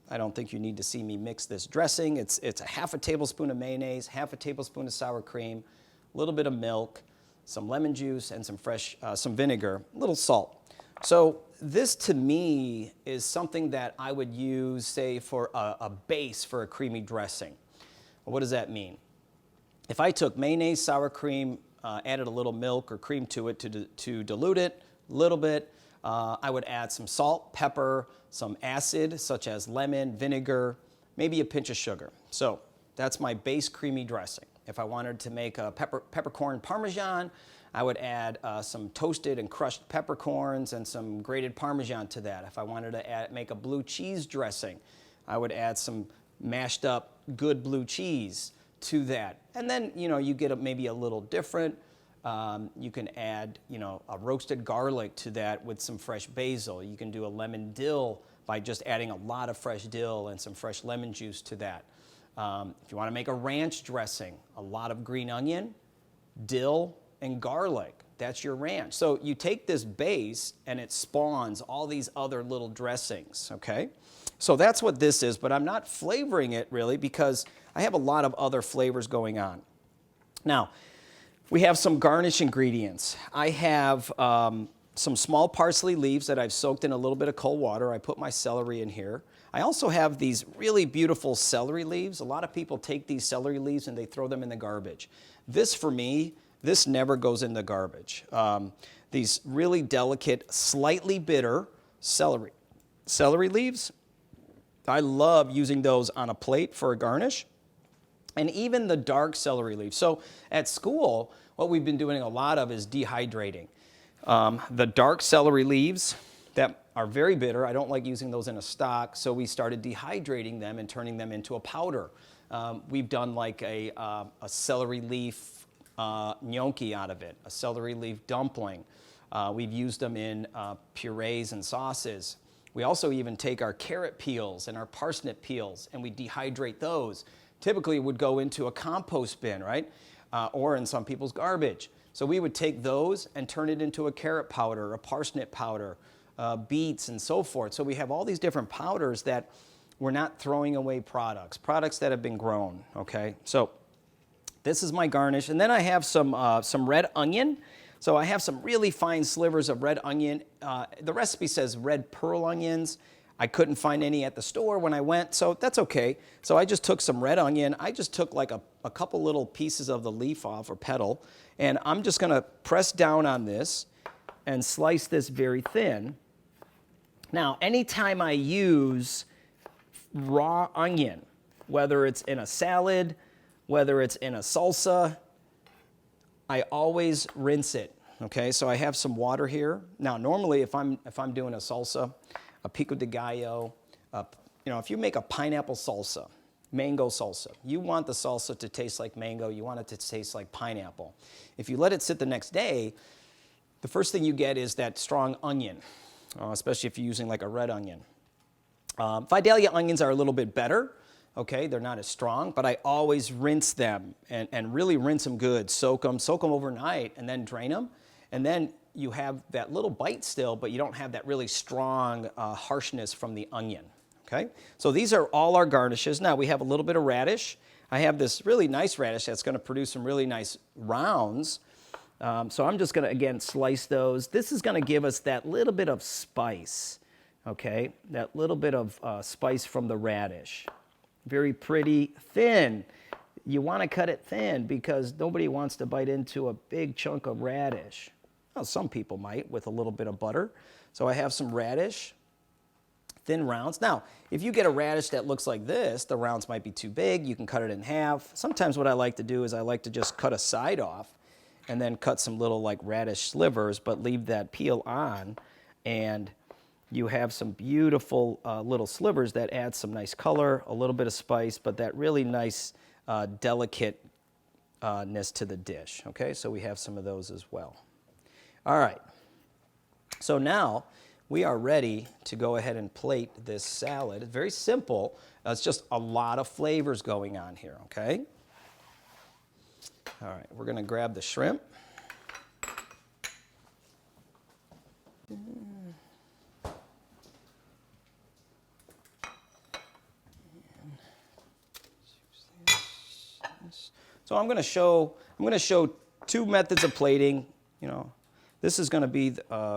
I don't think you need to see me mix this dressing. It's a half a tablespoon of mayonnaise, half a tablespoon of sour cream, a little bit of milk, some lemon juice, and some vinegar, a little salt. So this to me is something that I would use, say, for a base for a creamy dressing. What does that mean? If I took mayonnaise, sour cream, added a little milk or cream to it to dilute it a little bit, I would add some salt, pepper, some acid such as lemon, vinegar, maybe a pinch of sugar. So that's my base creamy dressing. If I wanted to make a peppercorn parmesan, I would add some toasted and crushed peppercorns and some grated Parmesan to that. If I wanted to make a blue cheese dressing, I would add some mashed up good blue cheese to that. And then, you know, you get maybe a little different. You can add, you know, a roasted garlic to that with some fresh basil. You can do a lemon dill by just adding a lot of fresh dill and some fresh lemon juice to that. If you want to make a ranch dressing, a lot of green onion, dill, and garlic. That's your ranch. So you take this base and it spawns all these other little dressings, okay? So that's what this is, but I'm not flavoring it really because I have a lot of other flavors going on. Now, we have some garnish ingredients. I have some small parsley leaves that I've soaked in a little bit of cold water. I put my celery in here. I also have these really beautiful celery leaves. A lot of people take these celery leaves and they throw them in the garbage. This, for me, this never goes in the garbage. These really delicate, slightly bitter celery leaves, I love using those on a plate for a garnish. And even the dark celery leaves. So at school, what we've been doing a lot of is dehydrating. The dark celery leaves that are very bitter, I don't like using those in a stock, so we started dehydrating them and turning them into a powder. We've done like a celery leaf gnocchi out of it, a celery leaf dumpling. We've used them in purees and sauces. We also even take our carrot peels and our parsnip peels and we dehydrate those. Typically it would go into a compost bin, right? Or in some people's garbage. So we would take those and turn it into a carrot powder, a parsnip powder, beets and so forth. So we have all these different powders that we're not throwing away products that have been grown, okay? So this is my garnish. And then I have some red onion. So I have some really fine slivers of red onion. The recipe says red pearl onions. I couldn't find any at the store when I went, so that's okay. So I just took some red onion. I just took like a couple little pieces of the leaf off or petal, and I'm just gonna press down on this and slice this very thin. Now, anytime I use raw onion, whether it's in a salad, whether it's in a salsa, I always rinse it, okay? So I have some water here. Now, normally if I'm doing a salsa, a pico de gallo, you know, if you make a pineapple salsa, mango salsa, you want the salsa to taste like mango, you want it to taste like pineapple. If you let it sit the next day, the first thing you get is that strong onion, especially if you're using like a red onion. Vidalia onions are a little bit better, okay? They're not as strong, but I always rinse them and really rinse them good. Soak them overnight and then drain them. And then you have that little bite still, but you don't have that really strong harshness from the onion, okay? So these are all our garnishes. Now we have a little bit of radish. I have this really nice radish that's gonna produce some really nice rounds. So I'm just going to, again, slice those. This is going to give us that little bit of spice, okay? That little bit of spice from the radish. Very pretty, thin. You want to cut it thin because nobody wants to bite into a big chunk of radish. Well, some people might with a little bit of butter. So I have some radish, thin rounds. Now, if you get a radish that looks like this, the rounds might be too big. You can cut it in half. Sometimes what I like to do is I like to just cut a side off and then cut some little like radish slivers, but leave that peel on, and you have some beautiful little slivers that add some nice color, a little bit of spice, but that really nice delicateness to the dish. Okay, so we have some of those as well. All right, so now we are ready to go ahead and plate this salad. It's very simple. It's just a lot of flavors going on here, okay? All right, we're going to grab the shrimp. So I'm going to show two methods of plating. You know, this is going to be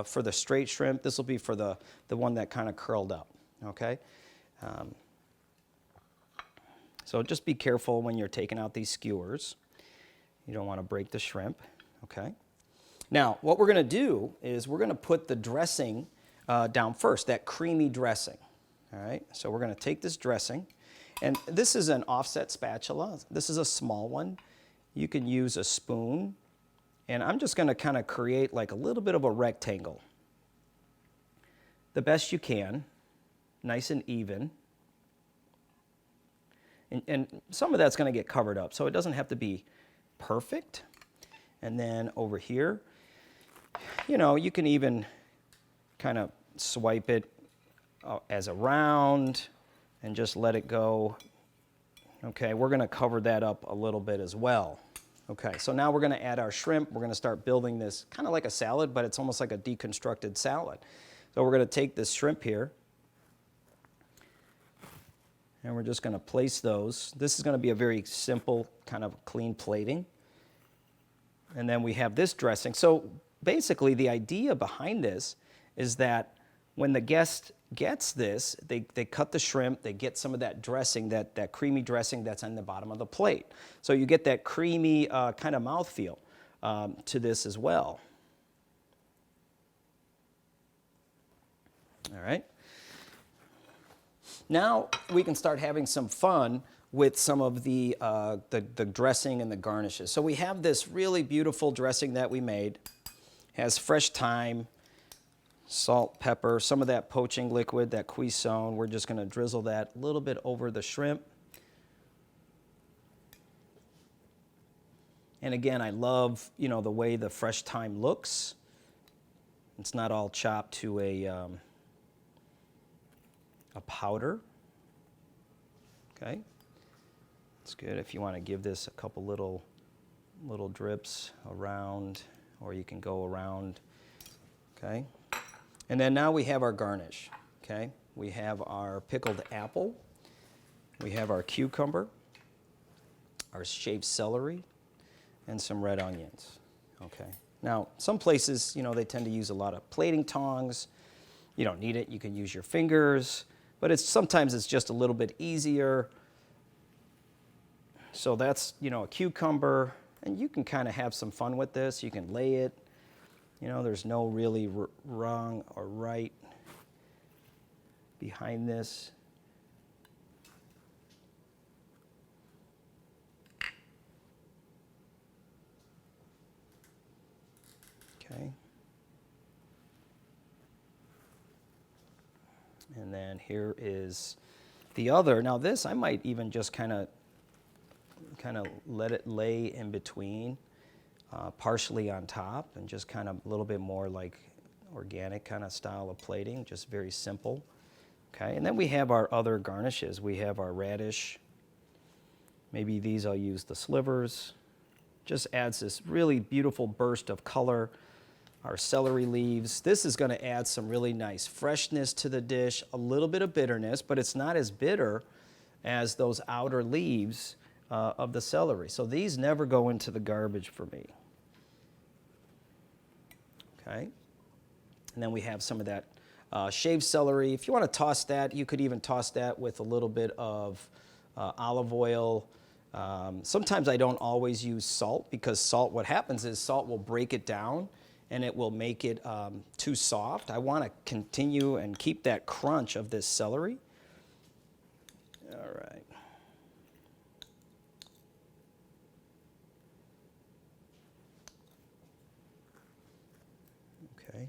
for the straight shrimp. This will be for the one that kind of curled up. Okay. So just be careful when you're taking out these skewers. You don't want to break the shrimp, okay? Now, what we're going to do is we're going to put the dressing down first, that creamy dressing, all right? So we're going to take this dressing, and this is an offset spatula. This is a small one. You can use a spoon, and I'm just going to kind of create like a little bit of a rectangle. The best you can, nice and even. And some of that's going to get covered up, so it doesn't have to be perfect. And then over here, you know, you can even kind of swipe it as a round and just let it go. Okay, we're going to cover that up a little bit as well. Okay, so now we're going to add our shrimp. We're going to start building this kind of like a salad, but it's almost like a deconstructed salad. So we're going to take this shrimp here, and we're just going to place those. This is going to be a very simple kind of clean plating. And then we have this dressing. So basically the idea behind this is that when the guest gets this, they cut the shrimp, they get some of that dressing, that creamy dressing that's on the bottom of the plate. So you get that creamy kind of mouthfeel to this as well. All right. Now we can start having some fun with some of the dressing and the garnishes. So we have this really beautiful dressing that we made. Has fresh thyme, salt, pepper, some of that poaching liquid, that cuisson. We're just going to drizzle that a little bit over the shrimp. And again, I love, you know, the way the fresh thyme looks. It's not all chopped to a powder. Okay, it's good if you want to give this a couple little drips around, or you can go around. Okay, and then now we have our garnish. Okay, we have our pickled apple, we have our cucumber, our shaved celery, and some red onions. Okay, now some places, you know, they tend to use a lot of plating tongs. You don't need it. You can use your fingers. But sometimes it's just a little bit easier. So that's, you know, a cucumber, and you can kind of have some fun with this. You can lay it. You know, there's no really wrong or right behind this. Okay. And then here is the other. Now this, I might even just kind of let it lay in between, partially on top, and just kind of a little bit more like organic kind of style of plating, just very simple. Okay, and then we have our other garnishes. We have our radish. Maybe these I'll use the slivers. Just adds this really beautiful burst of color. Our celery leaves. This is going to add some really nice freshness to the dish, a little bit of bitterness, but it's not as bitter as those outer leaves of the celery. So these never go into the garbage for me. Okay. And then we have some of that shaved celery. If you want to toss that, you could even toss that with a little bit of olive oil. Sometimes I don't always use salt because salt, what happens is salt will break it down and it will make it too soft. I want to continue and keep that crunch of this celery. All right. Okay.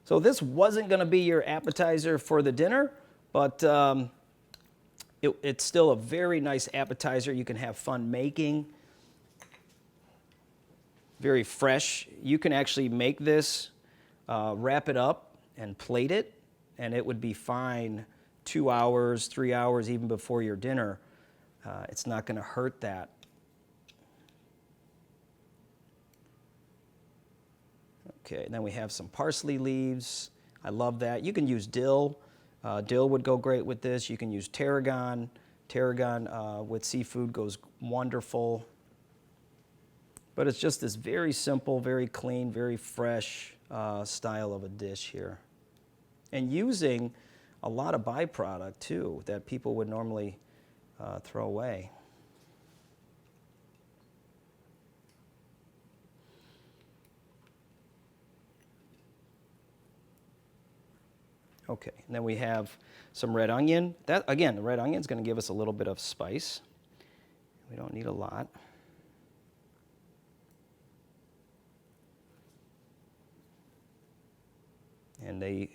So this wasn't going to be your appetizer for the dinner, but it's still a very nice appetizer you can have fun making. Very fresh. You can actually make this, wrap it up, and plate it, and it would be fine 2 hours, 3 hours, even before your dinner. It's not going to hurt that. Okay, and then we have some parsley leaves. I love that. You can use dill. Dill would go great with this. You can use tarragon. Tarragon with seafood goes wonderful. But it's just this very simple, very clean, very fresh style of a dish here. And using a lot of byproduct, too, that people would normally throw away. Okay, and then we have some red onion. That, again, the red onion is going to give us a little bit of spice. We don't need a lot. And they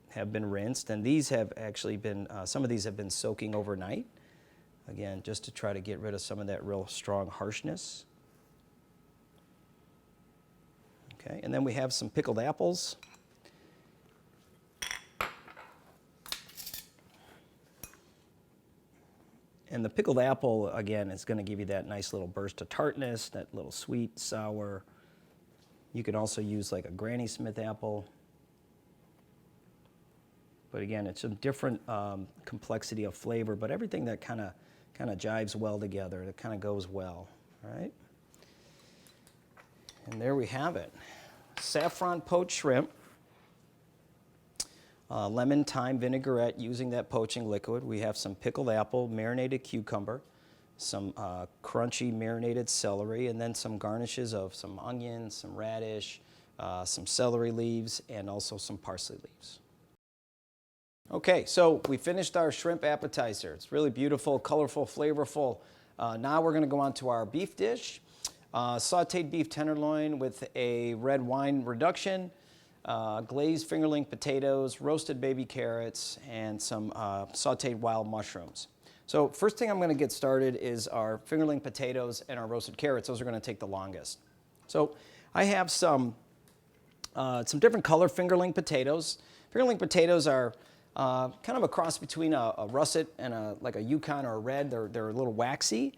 have been rinsed, and these have actually been, some of these have been soaking overnight. Again, just to try to get rid of some of that real strong harshness. Okay, and then we have some pickled apples. And the pickled apple, again, is going to give you that nice little burst of tartness, that little sweet, sour. You could also use like a Granny Smith apple. But again, it's a different complexity of flavor, but everything that kind of jives well together. It kind of goes well, all right? And there we have it. Saffron poached shrimp. Lemon thyme vinaigrette using that poaching liquid. We have some pickled apple, marinated cucumber, some crunchy marinated celery, and then some garnishes of some onions, some radish, some celery leaves, and also some parsley leaves. Okay, so we finished our shrimp appetizer. It's really beautiful, colorful, flavorful. Now we're going to go on to our beef dish. Sauteed beef tenderloin with a red wine reduction, glazed fingerling potatoes, roasted baby carrots, and some sauteed wild mushrooms. So first thing I'm going to get started is our fingerling potatoes and our roasted carrots. Those are going to take the longest. So I have some different color fingerling potatoes. Fingerling potatoes are kind of a cross between a russet and like a Yukon or a red. They're a little waxy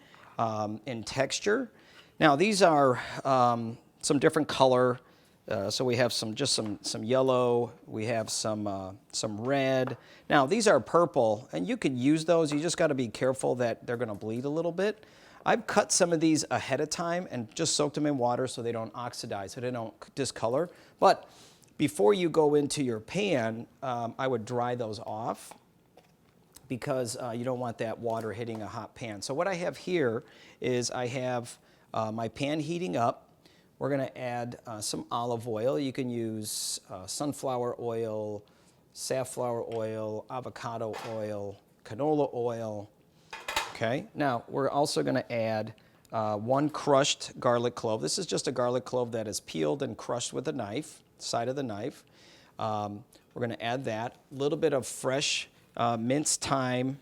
in texture. Now these are some different color. So we have some yellow. We have some red. Now these are purple, and you can use those. You just got to be careful that they're going to bleed a little bit. I've cut some of these ahead of time and just soaked them in water so they don't oxidize, so they don't discolor. But before you go into your pan, I would dry those off because you don't want that water hitting a hot pan. So what I have here is I have my pan heating up. We're going to add some olive oil. You can use sunflower oil, safflower oil, avocado oil, canola oil. Okay, now we're also going to add 1 crushed garlic clove. This is just a garlic clove that is peeled and crushed with a knife, side of the knife. We're going to add that. A little bit of fresh minced thyme,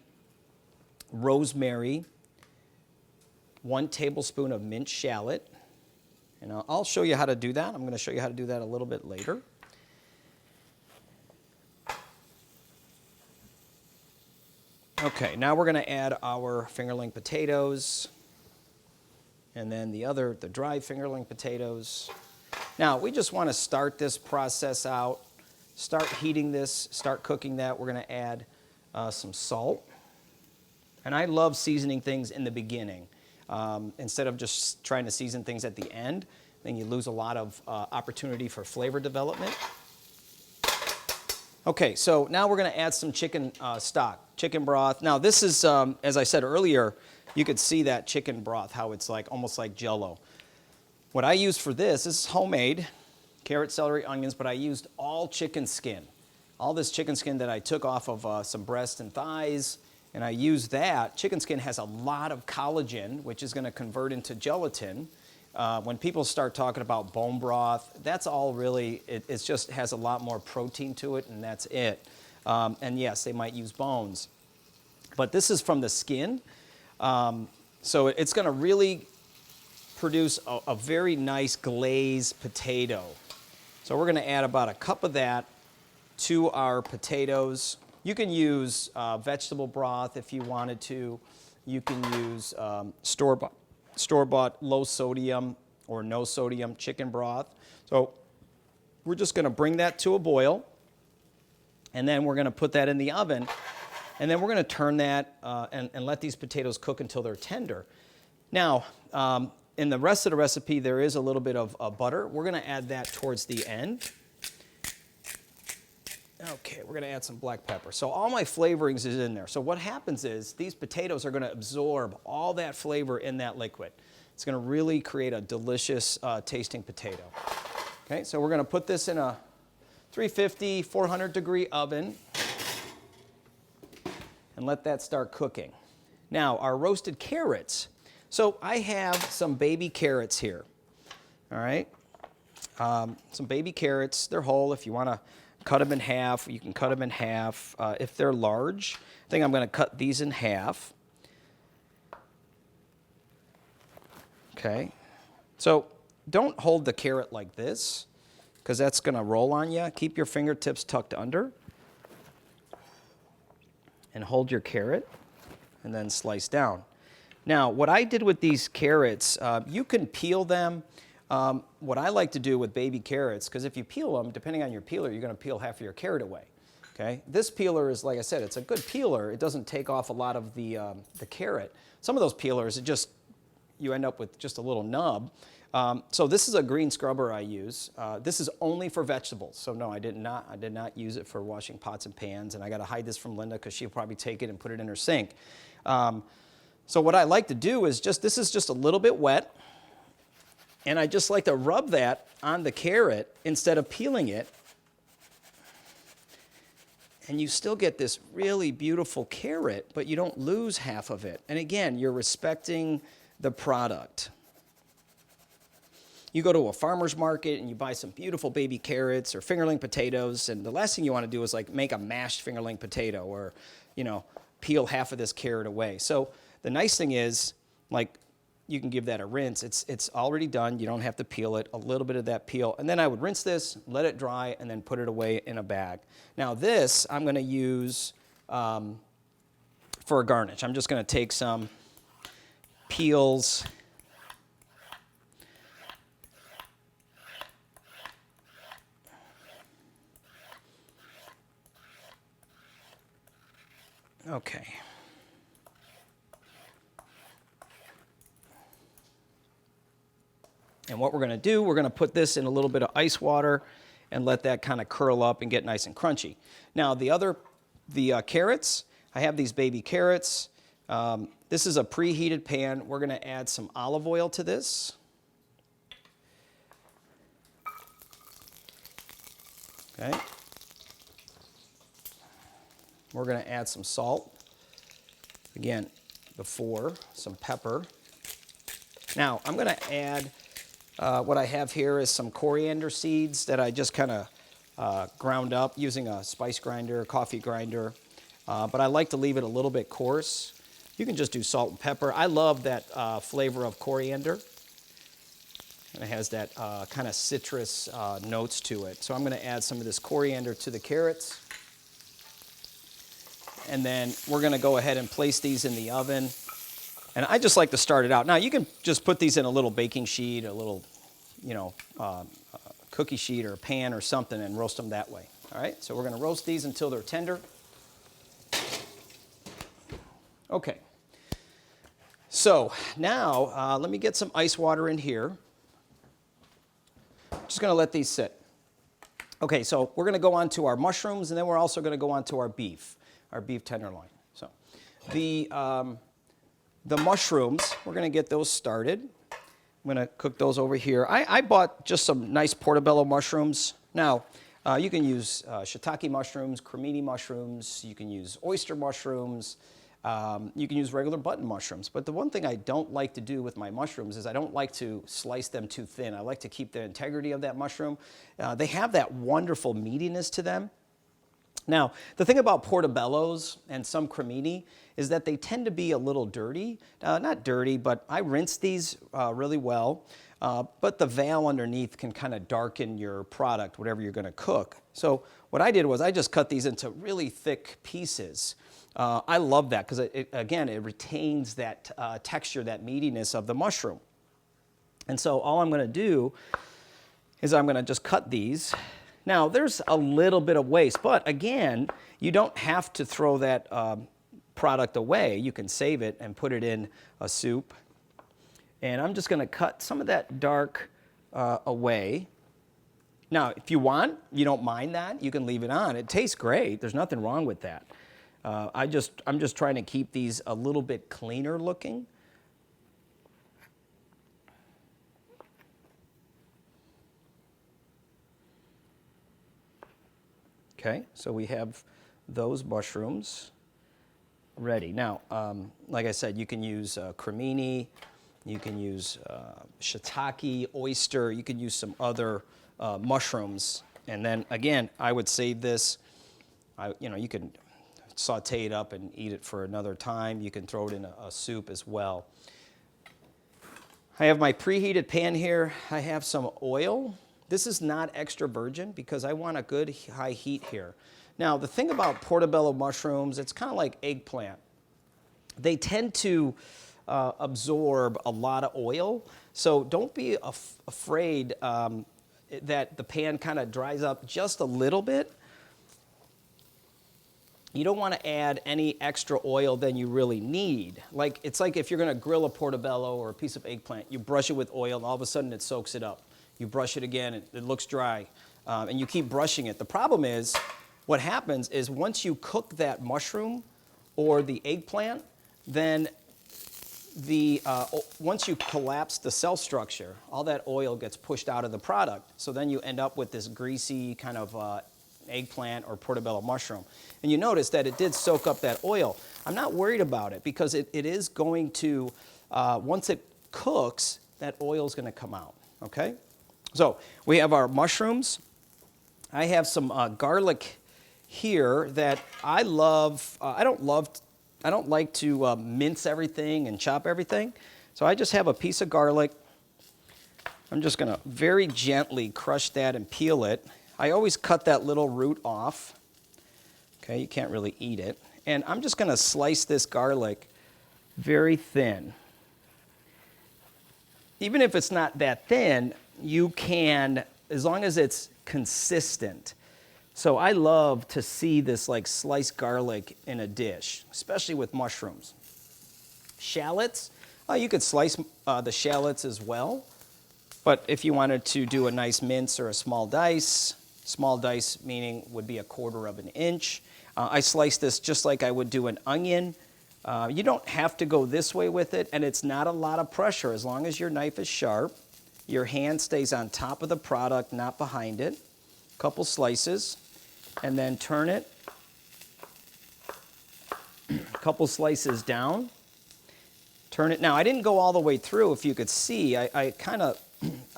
rosemary, 1 tablespoon of minced shallot. And I'll show you how to do that. I'm going to show you how to do that a little bit later. Okay, now we're going to add our fingerling potatoes and then the dry fingerling potatoes. Now, we just want to start this process out, start heating this, start cooking that. We're going to add some salt. And I love seasoning things in the beginning. instead of just trying to season things at the end. Then you lose a lot of opportunity for flavor development. Okay, so now we're going to add some chicken stock, chicken broth. Now this is, as I said earlier, you could see that chicken broth, how it's like almost like Jell-O. What I use for this is homemade, carrot, celery, onions, but I used all chicken skin. All this chicken skin that I took off of some breast and thighs, and I used that. Chicken skin has a lot of collagen, which is going to convert into gelatin. When people start talking about bone broth, that's all really, it just has a lot more protein to it, and that's it. And yes, they might use bones. But this is from the skin, so it's going to really produce a very nice glazed potato. So we're going to add about a cup of that to our potatoes. You can use vegetable broth if you wanted to. You can use store-bought low sodium or no sodium chicken broth. So we're just going to bring that to a boil, and then we're going to put that in the oven, and then we're going to turn that and let these potatoes cook until they're tender. Now, in the rest of the recipe, there is a little bit of butter. We're going to add that towards the end. Okay, we're going to add some black pepper. So all my flavorings is in there. So what happens is these potatoes are going to absorb all that flavor in that liquid. It's going to really create a delicious tasting potato. Okay, so we're going to put this in a 350, 400 degree oven and let that start cooking. Now, our roasted carrots. So I have some baby carrots here. All right, some baby carrots. They're whole. If you want to cut them in half, you can cut them in half. If they're large, I think I'm going to cut these in half. Okay, so don't hold the carrot like this, because that's going to roll on you. Keep your fingertips tucked under and hold your carrot and then slice down. Now, what I did with these carrots, you can peel them. What I like to do with baby carrots, because if you peel them, depending on your peeler, you're going to peel half of your carrot away. Okay? This peeler is, like I said, it's a good peeler. It doesn't take off a lot of the carrot. Some of those peelers, you end up with just a little nub. So this is a green scrubber I use. This is only for vegetables. So no, I did not use it for washing pots and pans. And I got to hide this from Linda because she'll probably take it and put it in her sink. So what I like to do is this is just a little bit wet. And I just like to rub that on the carrot instead of peeling it. And you still get this really beautiful carrot, but you don't lose half of it. And again, you're respecting the product. You go to a farmer's market and you buy some beautiful baby carrots or fingerling potatoes, and the last thing you want to do is like make a mashed fingerling potato or, peel half of this carrot away. So the nice thing is, like, you can give that a rinse. It's already done. You don't have to peel it. A little bit of that peel. And then I would rinse this, let it dry, and then put it away in a bag. Now this I'm going to use for a garnish. I'm just going to take some peels. Okay. And what we're going to do, we're going to put this in a little bit of ice water and let that kind of curl up and get nice and crunchy. Now the carrots, I have these baby carrots. This is a preheated pan. We're going to add some olive oil to this. Okay. We're going to add some salt. Again, some pepper. Now I'm going to add what I have here is some coriander seeds that I just kind of ground up using a spice grinder, coffee grinder. But I like to leave it a little bit coarse. You can just do salt and pepper. I love that flavor of coriander. And it has that kind of citrus notes to it. So I'm going to add some of this coriander to the carrots. And then we're going to go ahead and place these in the oven. And I just like to start it out. Now, you can just put these in a little baking sheet, a little, cookie sheet or a pan or something and roast them that way. All right, so we're going to roast these until they're tender. Okay. So now let me get some ice water in here. Just going to let these sit. Okay, so we're going to go on to our mushrooms, and then we're also going to go on to our beef tenderloin. So the mushrooms, we're going to get those started. I'm going to cook those over here. I bought just some nice portobello mushrooms. Now, you can use shiitake mushrooms, cremini mushrooms, you can use oyster mushrooms, you can use regular button mushrooms. But the one thing I don't like to do with my mushrooms is I don't like to slice them too thin. I like to keep the integrity of that mushroom. They have that wonderful meatiness to them. Now, the thing about portobellos and some cremini is that they tend to be a little dirty. Not dirty, but I rinse these really well. But the veil underneath can kind of darken your product, whatever you're going to cook. So what I did was I just cut these into really thick pieces. I love that because, again, it retains that texture, that meatiness of the mushroom. And so all I'm going to do is I'm going to just cut these. Now, there's a little bit of waste, but again, you don't have to throw that product away. You can save it and put it in a soup. And I'm just going to cut some of that dark away. Now, if you want, you don't mind that, you can leave it on. It tastes great. There's nothing wrong with that. I'm just trying to keep these a little bit cleaner looking. Okay, so we have those mushrooms ready. Now, like I said, you can use cremini, you can use shiitake, oyster, you can use some other mushrooms. And then again, I would save this. You can saute it up and eat it for another time. You can throw it in a soup as well. I have my preheated pan here. I have some oil. This is not extra virgin because I want a good high heat here. Now, the thing about portobello mushrooms, it's kind of like eggplant. They tend to absorb a lot of oil, so don't be afraid that the pan kind of dries up just a little bit. You don't want to add any extra oil than you really need. It's like if you're going to grill a portobello or a piece of eggplant, you brush it with oil and all of a sudden it soaks it up. You brush it again, it looks dry, and you keep brushing it. The problem is, what happens is once you cook that mushroom or the eggplant, then once you collapse the cell structure, all that oil gets pushed out of the product. So then you end up with this greasy kind of eggplant or portobello mushroom. And you notice that it did soak up that oil. I'm not worried about it because it is going to, once it cooks, that oil is going to come out, okay? So we have our mushrooms. I have some garlic here that I love. I don't like to mince everything and chop everything. So I just have a piece of garlic. I'm just going to very gently crush that and peel it. I always cut that little root off. Okay, you can't really eat it. And I'm just going to slice this garlic very thin. Even if it's not that thin, you can, as long as it's consistent. So I love to see this like sliced garlic in a dish, especially with mushrooms. Shallots, you could slice the shallots as well. But if you wanted to do a nice mince or a small dice meaning would be 1/4 of an inch. I slice this just like I would do an onion. You don't have to go this way with it, and it's not a lot of pressure as long as your knife is sharp. Your hand stays on top of the product, not behind it. A couple slices, and then turn it. A couple slices down. Turn it. Now, I didn't go all the way through, if you could see. I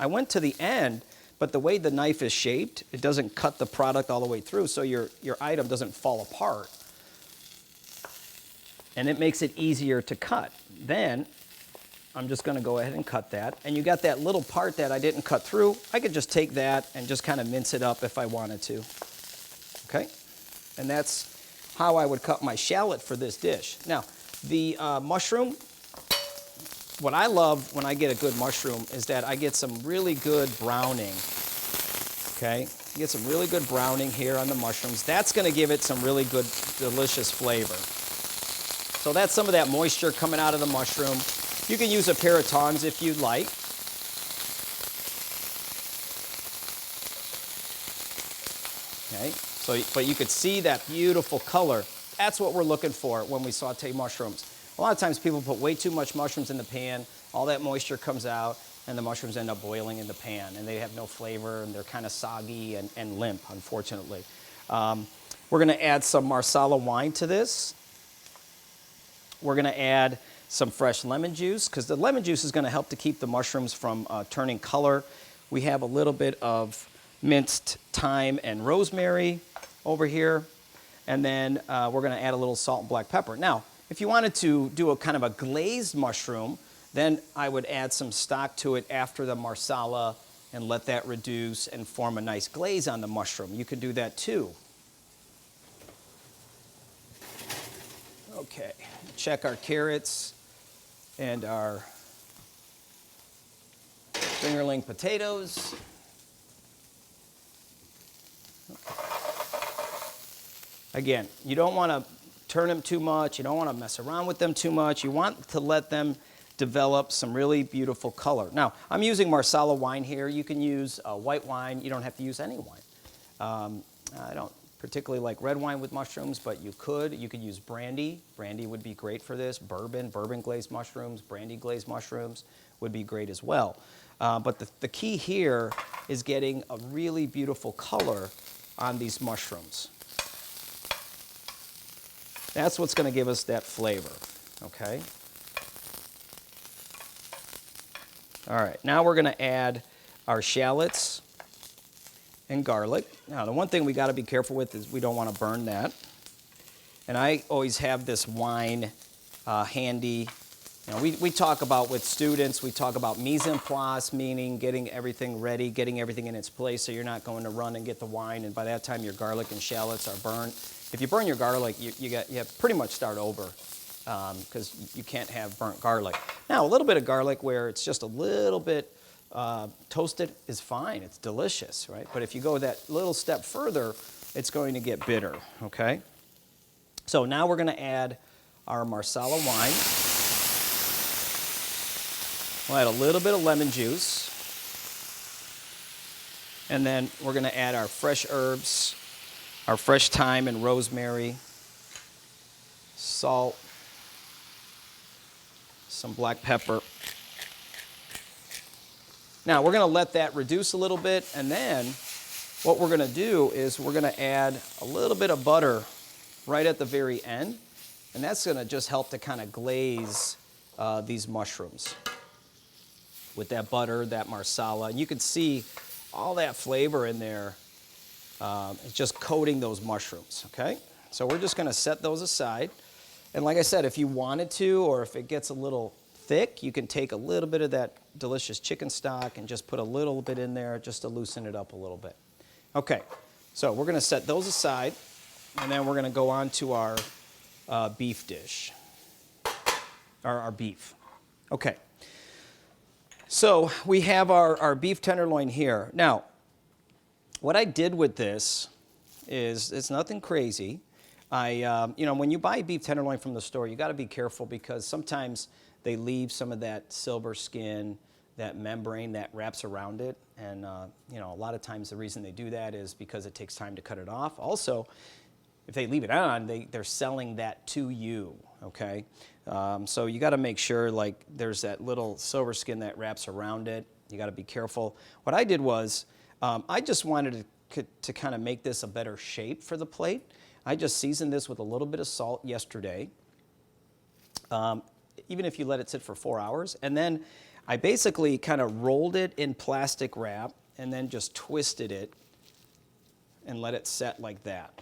went to the end, but the way the knife is shaped, it doesn't cut the product all the way through, so your item doesn't fall apart. And it makes it easier to cut. Then, I'm just going to go ahead and cut that. And you got that little part that I didn't cut through. I could just take that and just kind of mince it up if I wanted to. Okay? And that's how I would cut my shallot for this dish. Now, the mushroom, what I love when I get a good mushroom is that I get some really good browning. Okay? You get some really good browning here on the mushrooms. That's going to give it some really good, delicious flavor. So that's some of that moisture coming out of the mushroom. You can use a pair of tongs if you'd like. Okay, so, but you could see that beautiful color. That's what we're looking for when we saute mushrooms. A lot of times people put way too much mushrooms in the pan, all that moisture comes out, and the mushrooms end up boiling in the pan, and they have no flavor, and they're kind of soggy and limp, unfortunately. We're gonna add some Marsala wine to this. We're gonna add some fresh lemon juice, because the lemon juice is gonna help to keep the mushrooms from turning color. We have a little bit of minced thyme and rosemary over here. And then we're gonna add a little salt and black pepper. Now, if you wanted to do a kind of a glazed mushroom, then I would add some stock to it after the Marsala and let that reduce and form a nice glaze on the mushroom. You could do that too. Okay, check our carrots and our fingerling potatoes. Again, you don't want to turn them too much. You don't want to mess around with them too much. You want to let them develop some really beautiful color. Now, I'm using Marsala wine here. You can use white wine. You don't have to use any wine. I don't particularly like red wine with mushrooms, but you could. You could use brandy. Brandy would be great for this. Bourbon glazed mushrooms, brandy glazed mushrooms would be great as well. But the key here is getting a really beautiful color on these mushrooms. That's what's going to give us that flavor, okay? All right, now we're going to add our shallots and garlic. Now, the one thing we got to be careful with is we don't want to burn that. And I always have this wine handy. You know, we talk about, with students, we talk about mise en place, meaning getting everything ready, getting everything in its place so you're not going to run and get the wine, and by that time your garlic and shallots are burned. If you burn your garlic, you have to pretty much start over because you can't have burnt garlic. Now, a little bit of garlic where it's just a little bit toasted is fine. It's delicious, right? But if you go that little step further, it's going to get bitter, okay? So now we're going to add our Marsala wine. We'll add a little bit of lemon juice. And then we're going to add our fresh herbs, our fresh thyme and rosemary, salt, some black pepper. Now we're going to let that reduce a little bit, and then what we're going to do is we're going to add a little bit of butter right at the very end, and that's going to just help to kind of glaze these mushrooms with that butter, that Marsala. And you can see all that flavor in there. It's just coating those mushrooms, okay? So we're just going to set those aside. And like I said, if you wanted to, or if it gets a little thick, you can take a little bit of that delicious chicken stock and just put a little bit in there just to loosen it up a little bit. Okay, so we're going to set those aside, and then we're going to go on to our beef dish, or our beef. Okay, so we have our beef tenderloin here. Now, what I did with this is, it's nothing crazy. You know, when you buy beef tenderloin from the store, you got to be careful because sometimes they leave some of that silver skin, that membrane that wraps around it. And, you know, a lot of times the reason they do that is because it takes time to cut it off. Also, if they leave it on, they're selling that to you, okay? So you got to make sure, like, there's that little silver skin that wraps around it. You got to be careful. What I did was, I just wanted to kind of make this a better shape for the plate. I just seasoned this with a little bit of salt yesterday, even if you let it sit for 4 hours. And then I basically kind of rolled it in plastic wrap and then just twisted it and let it set like that,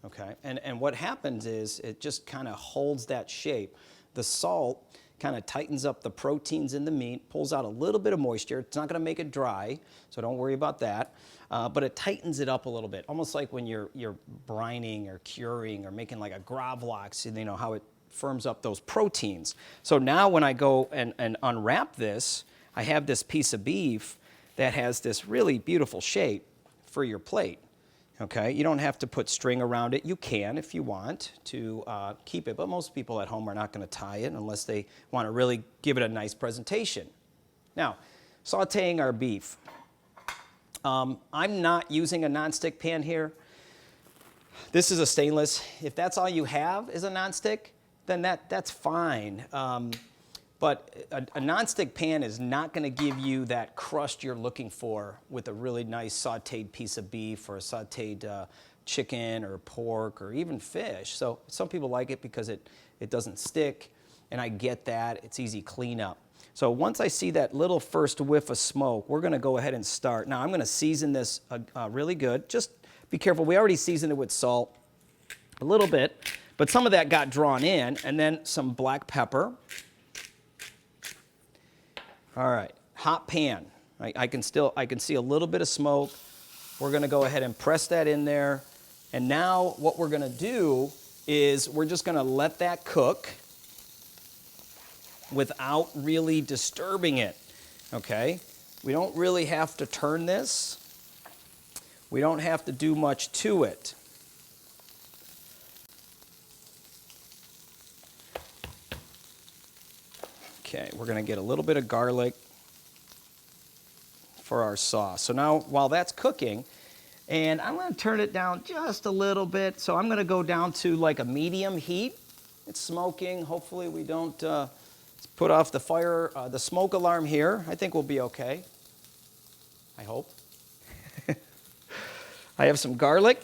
okay? And what happens is it just kind of holds that shape. The salt kind of tightens up the proteins in the meat, pulls out a little bit of moisture. It's not going to make it dry, so don't worry about that. But it tightens it up a little bit, almost like when you're brining or curing or making like a gravlax, you know, how it firms up those proteins. So now when I go and unwrap this, I have this piece of beef that has this really beautiful shape for your plate, Okay, you don't have to put string around it. You can if you want to keep it, but most people at home are not going to tie it unless they want to really give it a nice presentation. Now, sauteing our beef. I'm not using a nonstick pan here. This is a stainless. If that's all you have is a nonstick, then that's fine. But a nonstick pan is not going to give you that crust you're looking for with a really nice sauteed piece of beef or a sauteed chicken or pork or even fish. So some people like it because it doesn't stick, and I get that. It's easy cleanup. So once I see that little first whiff of smoke, we're going to go ahead and start. Now I'm going to season this really good. Just be careful. We already seasoned it with salt a little bit, but some of that got drawn in, and then some black pepper. All right, hot pan. I can see a little bit of smoke. We're going to go ahead and press that in there. And now what we're going to do is we're just going to let that cook without really disturbing it. Okay? We don't really have to turn this. We don't have to do much to it. Okay, we're going to get a little bit of garlic for our sauce. So now, while that's cooking, and I'm going to turn it down just a little bit. So I'm going to go down to like a medium heat. It's smoking. Hopefully we don't put off the fire, the smoke alarm here. I think we'll be okay. I hope. I have some garlic,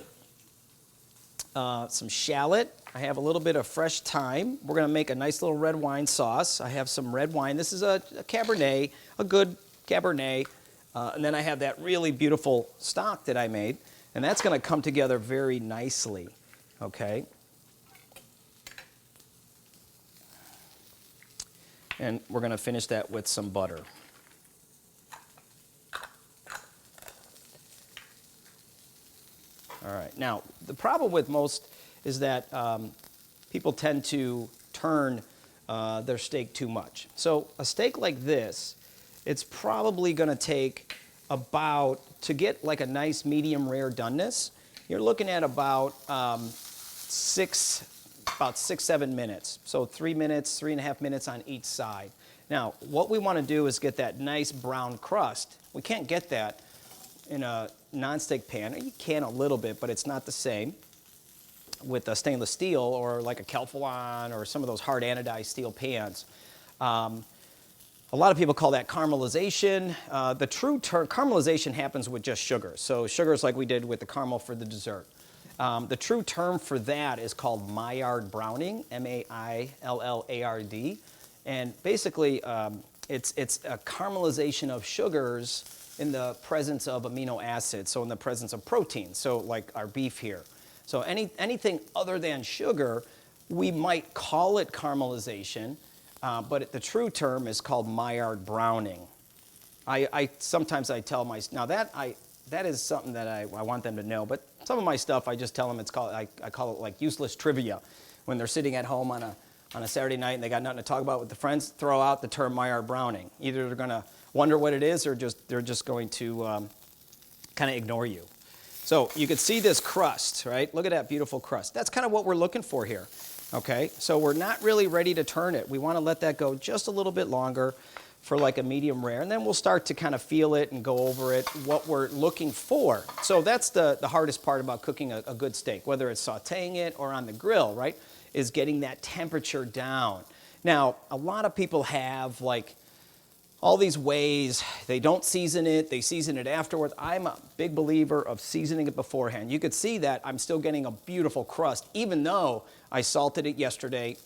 some shallot. I have a little bit of fresh thyme. We're going to make a nice little red wine sauce. I have some red wine. This is a Cabernet, a good Cabernet. And then I have that really beautiful stock that I made. And that's going to come together very nicely. Okay? And we're going to finish that with some butter. All right. Now, the problem with most is that people tend to turn their steak too much. So a steak like this, it's probably going to take about, to get like a nice medium rare doneness, you're looking at about 6-7 minutes. So 3 minutes, 3.5 minutes on each side. Now, what we want to do is get that nice brown crust. We can't get that in a nonstick pan. You can a little bit, but it's not the same with a stainless steel or like a Calphalon or some of those hard anodized steel pans. A lot of people call that caramelization. The true term, caramelization happens with just sugar. So sugars like we did with the caramel for the dessert. The true term for that is called Maillard browning, M-A-I-L-L-A-R-D. And basically, it's a caramelization of sugars in the presence of amino acids, so in the presence of protein, so like our beef here. So anything other than sugar, we might call it caramelization, but the true term is called Maillard browning. Sometimes I tell my, now that is something that I want them to know, but some of my stuff I just tell them it's called, I call it like useless trivia. When they're sitting at home on a Saturday night and they got nothing to talk about with the friends, throw out the term Maillard browning. Either they're going to wonder what it is or they're just going to kind of ignore you. So you can see this crust, right? Look at that beautiful crust. That's kind of what we're looking for here, okay? So we're not really ready to turn it. We want to let that go just a little bit longer for like a medium rare, and then we'll start to kind of feel it and go over it, what we're looking for. So that's the hardest part about cooking a good steak, whether it's sauteing it or on the grill, right, is getting that temperature down. Now, a lot of people have like all these ways. They don't season it, they season it afterwards. I'm a big believer of seasoning it beforehand. You could see that I'm still getting a beautiful crust, even though I salted it yesterday.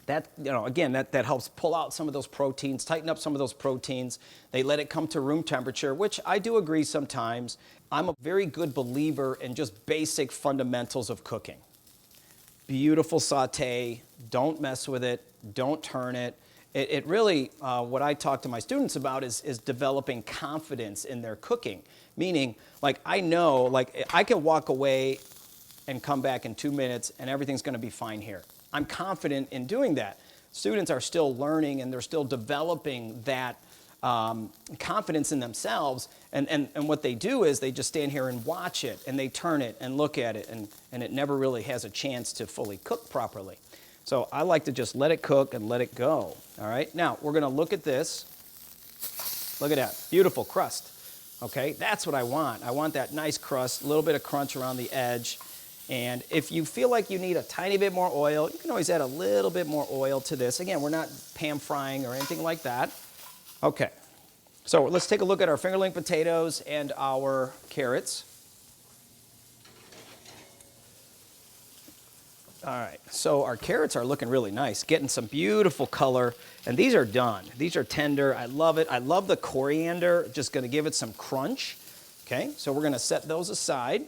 That, again, that helps pull out some of those proteins, tighten up some of those proteins. They let it come to room temperature, which I do agree sometimes. I'm a very good believer in just basic fundamentals of cooking. Beautiful saute, don't mess with it, don't turn it. It really, what I talk to my students about is developing confidence in their cooking. Meaning, like, I know, like, I can walk away and come back in 2 minutes and everything's going to be fine here. I'm confident in doing that. Students are still learning and they're still developing that confidence in themselves, and what they do is they just stand here and watch it, and they turn it and look at it, and it never really has a chance to fully cook properly. So I like to just let it cook and let it go. All right, now we're going to look at this. Look at that, beautiful crust. Okay, that's what I want. I want that nice crust, a little bit of crunch around the edge. And if you feel like you need a tiny bit more oil, you can always add a little bit more oil to this. Again, we're not pan frying or anything like that. Okay, so let's take a look at our fingerling potatoes and our carrots. All right, so our carrots are looking really nice, getting some beautiful color, and these are done. These are tender. I love it. I love the coriander, just going to give it some crunch. Okay, so we're going to set those aside.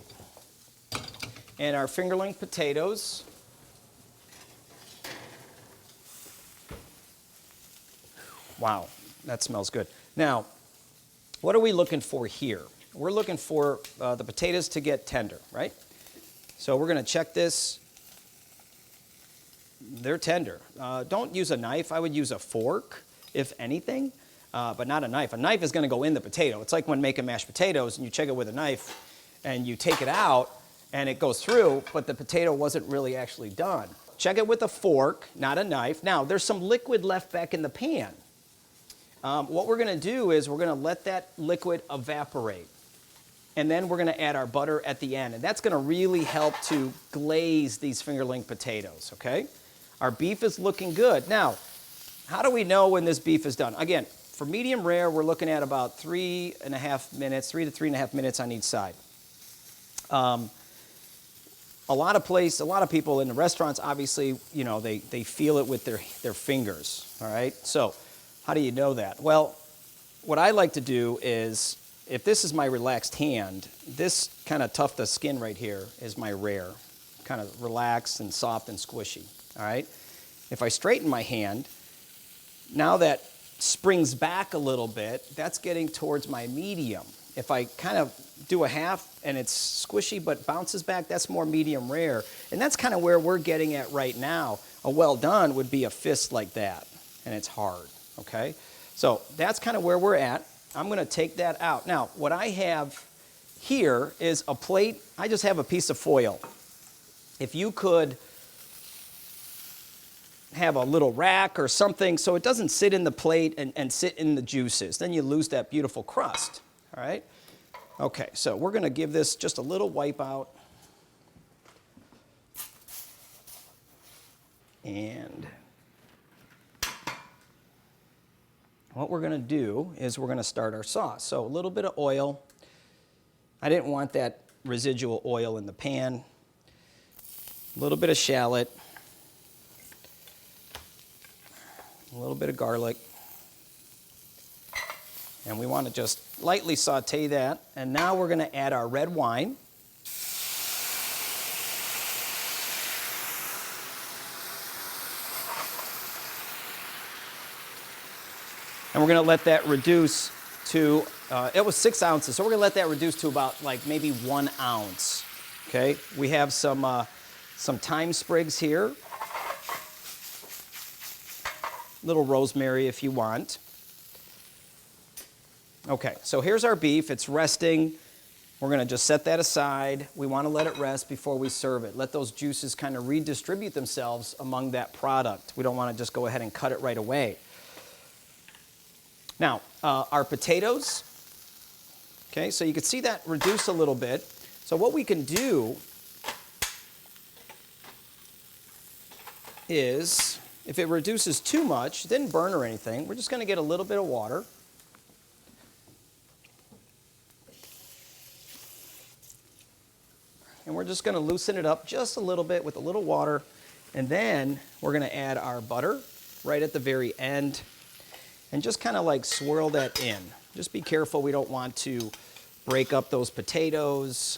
And our fingerling potatoes. Wow, that smells good. Now, what are we looking for here? We're looking for the potatoes to get tender, right? So we're going to check this. They're tender. Don't use a knife. I would use a fork, if anything, but not a knife. A knife is going to go in the potato. It's like when making mashed potatoes and you check it with a knife and you take it out and it goes through, but the potato wasn't really actually done. Check it with a fork, not a knife. Now, there's some liquid left back in the pan. What we're going to do is we're going to let that liquid evaporate. And then we're going to add our butter at the end. And that's going to really help to glaze these fingerling potatoes, okay? Our beef is looking good. Now, how do we know when this beef is done? Again, for medium rare, we're looking at about 3.5 minutes, 3 to 3.5 minutes on each side. A lot of people in the restaurants, obviously, you know, they feel it with their fingers, all right? So how do you know that? Well, what I like to do is, if this is my relaxed hand, this kind of tough the skin right here is my rare, kind of relaxed and soft and squishy, all right? If I straighten my hand, now that springs back a little bit, that's getting towards my medium. If I kind of do a half and it's squishy but bounces back, that's more medium rare. And that's kind of where we're getting at right now. A well done would be a fist like that, and it's hard, okay? So that's kind of where we're at. I'm going to take that out. Now, what I have here is a plate. I just have a piece of foil. If you could have a little rack or something so it doesn't sit in the plate and sit in the juices, then you lose that beautiful crust, all right? Okay, so we're going to give this just a little wipe out. And what we're going to do is we're going to start our sauce. So a little bit of oil. I didn't want that residual oil in the pan. A little bit of shallot. A little bit of garlic. And we want to just lightly saute that. And now we're going to add our red wine. And we're going to let that reduce to, it was 6 ounces, so we're going to let that reduce to about like maybe 1 ounce. Okay, we have some thyme sprigs here. Little rosemary if you want. Okay, so here's our beef. It's resting. We're going to just set that aside. We want to let it rest before we serve it. Let those juices kind of redistribute themselves among that product. We don't want to just go ahead and cut it right away. Now, our potatoes, okay, so you can see that reduce a little bit. So what we can do is, if it reduces too much, it didn't burn or anything, we're just going to get a little bit of water. And we're just going to loosen it up just a little bit with a little water. And then we're going to add our butter right at the very end. And just kind of like swirl that in. Just be careful, we don't want to break up those potatoes.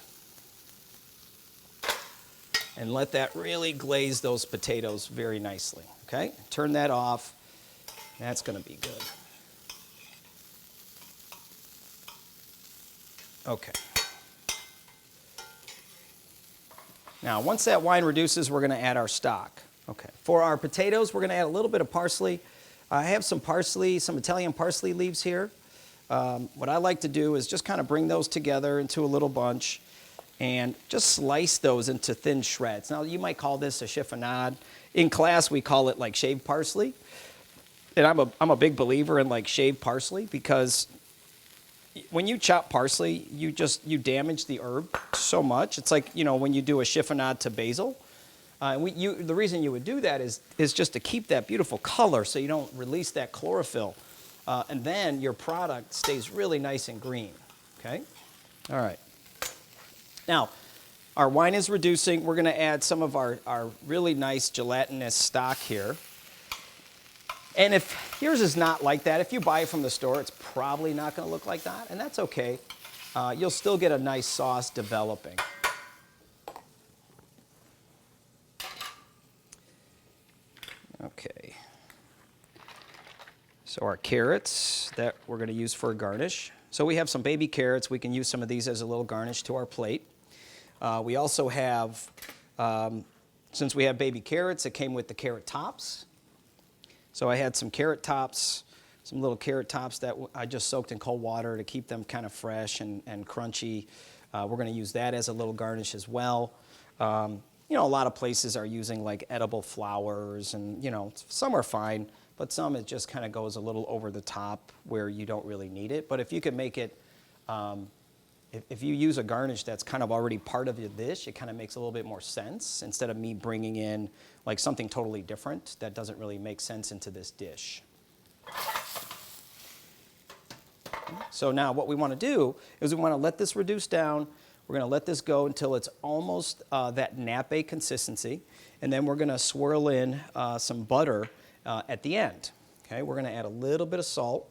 And let that really glaze those potatoes very nicely, okay? Turn that off. That's going to be good. Okay. Now, once that wine reduces, we're going to add our stock. Okay. For our potatoes, we're going to add a little bit of parsley. I have some parsley, some Italian parsley leaves here. What I like to do is just kind of bring those together into a little bunch and just slice those into thin shreds. Now, you might call this a chiffonade. In class, we call it like shaved parsley. And I'm a big believer in like shaved parsley because when you chop parsley, you damage the herb so much. It's like, when you do a chiffonade to basil. The reason you would do that is just to keep that beautiful color so you don't release that chlorophyll. And then your product stays really nice and green, okay? All right. Now, our wine is reducing. We're going to add some of our really nice gelatinous stock here. And if yours is not like that, if you buy it from the store, it's probably not going to look like that, and that's okay. You'll still get a nice sauce developing. Okay. So our carrots that we're going to use for a garnish. So we have some baby carrots. We can use some of these as a little garnish to our plate. We also have, since we have baby carrots, it came with the carrot tops. So I had some carrot tops, some little carrot tops that I just soaked in cold water to keep them kind of fresh and crunchy. We're going to use that as a little garnish as well. A lot of places are using like edible flowers, and some are fine, but some it just kind of goes a little over the top where you don't really need it. But if you can make it, if you use a garnish that's kind of already part of your dish, it kind of makes a little bit more sense instead of me bringing in like something totally different that doesn't really make sense into this dish. So now what we want to do is we want to let this reduce down. We're going to let this go until it's almost that nappe consistency, and then we're going to swirl in some butter at the end. Okay, we're going to add a little bit of salt.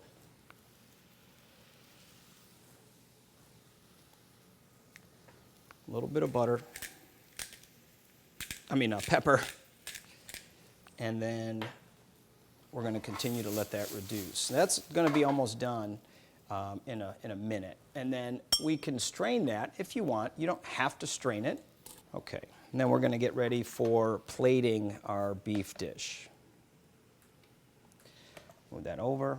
A little bit of butter. Pepper. And then we're going to continue to let that reduce. That's going to be almost done in a minute. And then we can strain that if you want. You don't have to strain it. Okay. And then we're going to get ready for plating our beef dish. Move that over.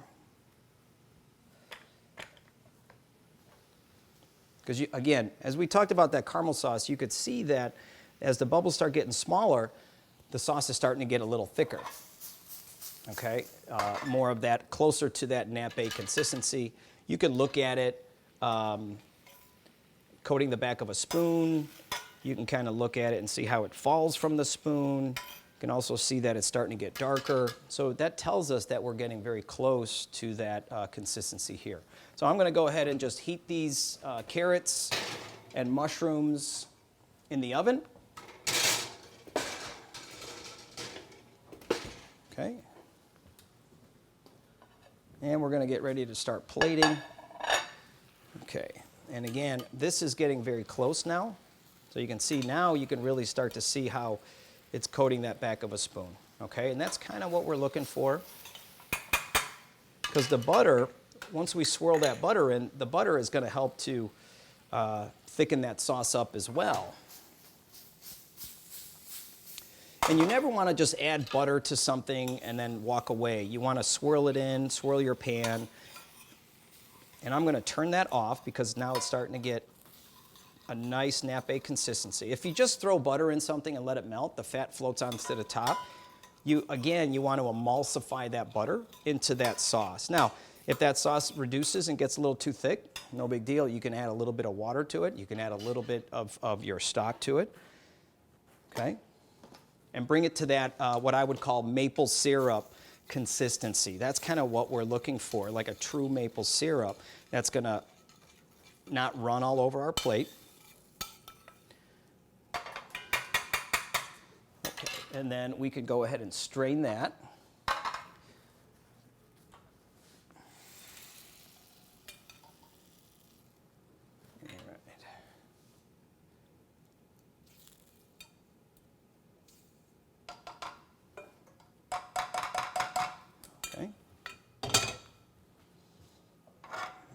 Because again, as we talked about that caramel sauce, you could see that as the bubbles start getting smaller, the sauce is starting to get a little thicker. Okay, more of that, closer to that nappe consistency. You can look at it coating the back of a spoon. You can kind of look at it and see how it falls from the spoon. You can also see that it's starting to get darker. So that tells us that we're getting very close to that consistency here. So I'm going to go ahead and just heat these carrots and mushrooms in the oven. Okay. And we're going to get ready to start plating. Okay. And again, this is getting very close now. So you can see now, you can really start to see how it's coating that back of a spoon. Okay. And that's kind of what we're looking for. Because the butter, once we swirl that butter in, the butter is going to help to thicken that sauce up as well. And you never want to just add butter to something and then walk away. You want to swirl it in, swirl your pan. And I'm going to turn that off because now it's starting to get a nice nappe consistency. If you just throw butter in something and let it melt, the fat floats onto the top. You want to emulsify that butter into that sauce. Now, if that sauce reduces and gets a little too thick, no big deal. You can add a little bit of water to it. You can add a little bit of your stock to it. Okay? And bring it to that, what I would call maple syrup consistency. That's kind of what we're looking for, like a true maple syrup that's going to not run all over our plate. Okay, and then we could go ahead and strain that. Okay.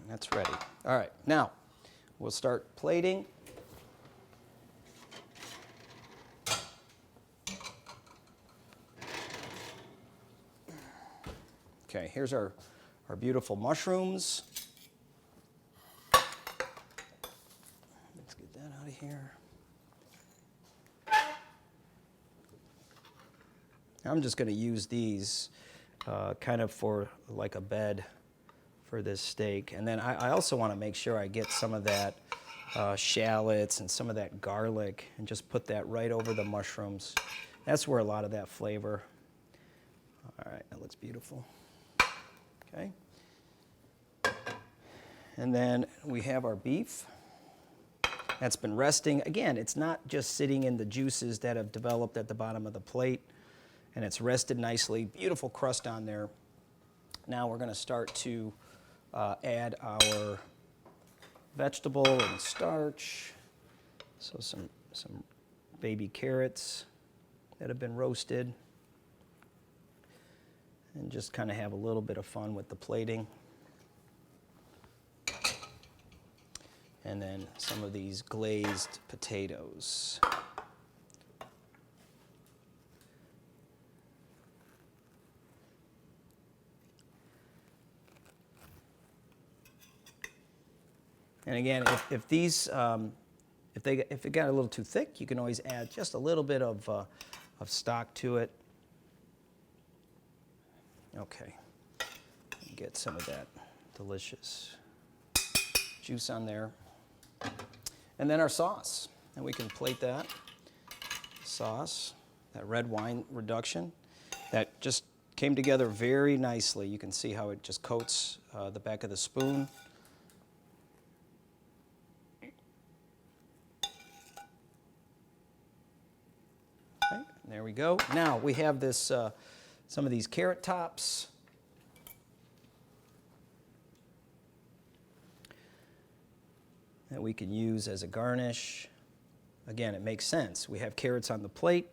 That's ready. All right, now we'll start plating. Okay, here's our beautiful mushrooms. Let's get that out of here. I'm just going to use these kind of for like a bed for this steak. And then I also want to make sure I get some of that shallots and some of that garlic and just put that right over the mushrooms. That's where a lot of that flavor. All right, that looks beautiful. Okay. And then we have our beef that's been resting. Again, it's not just sitting in the juices that have developed at the bottom of the plate, and it's rested nicely. Beautiful crust on there. Now we're going to start to add our vegetable and starch. So some baby carrots that have been roasted. And just kind of have a little bit of fun with the plating. And then some of these glazed potatoes. And again, if these, if it got a little too thick, you can always add just a little bit of stock to it. Okay, get some of that delicious juice on there. And then our sauce, and we can plate that sauce, that red wine reduction, that just came together very nicely. You can see how it just coats the back of the spoon. Okay, there we go. Now we have this, some of these carrot tops. That we can use as a garnish. Again, it makes sense. We have carrots on the plate.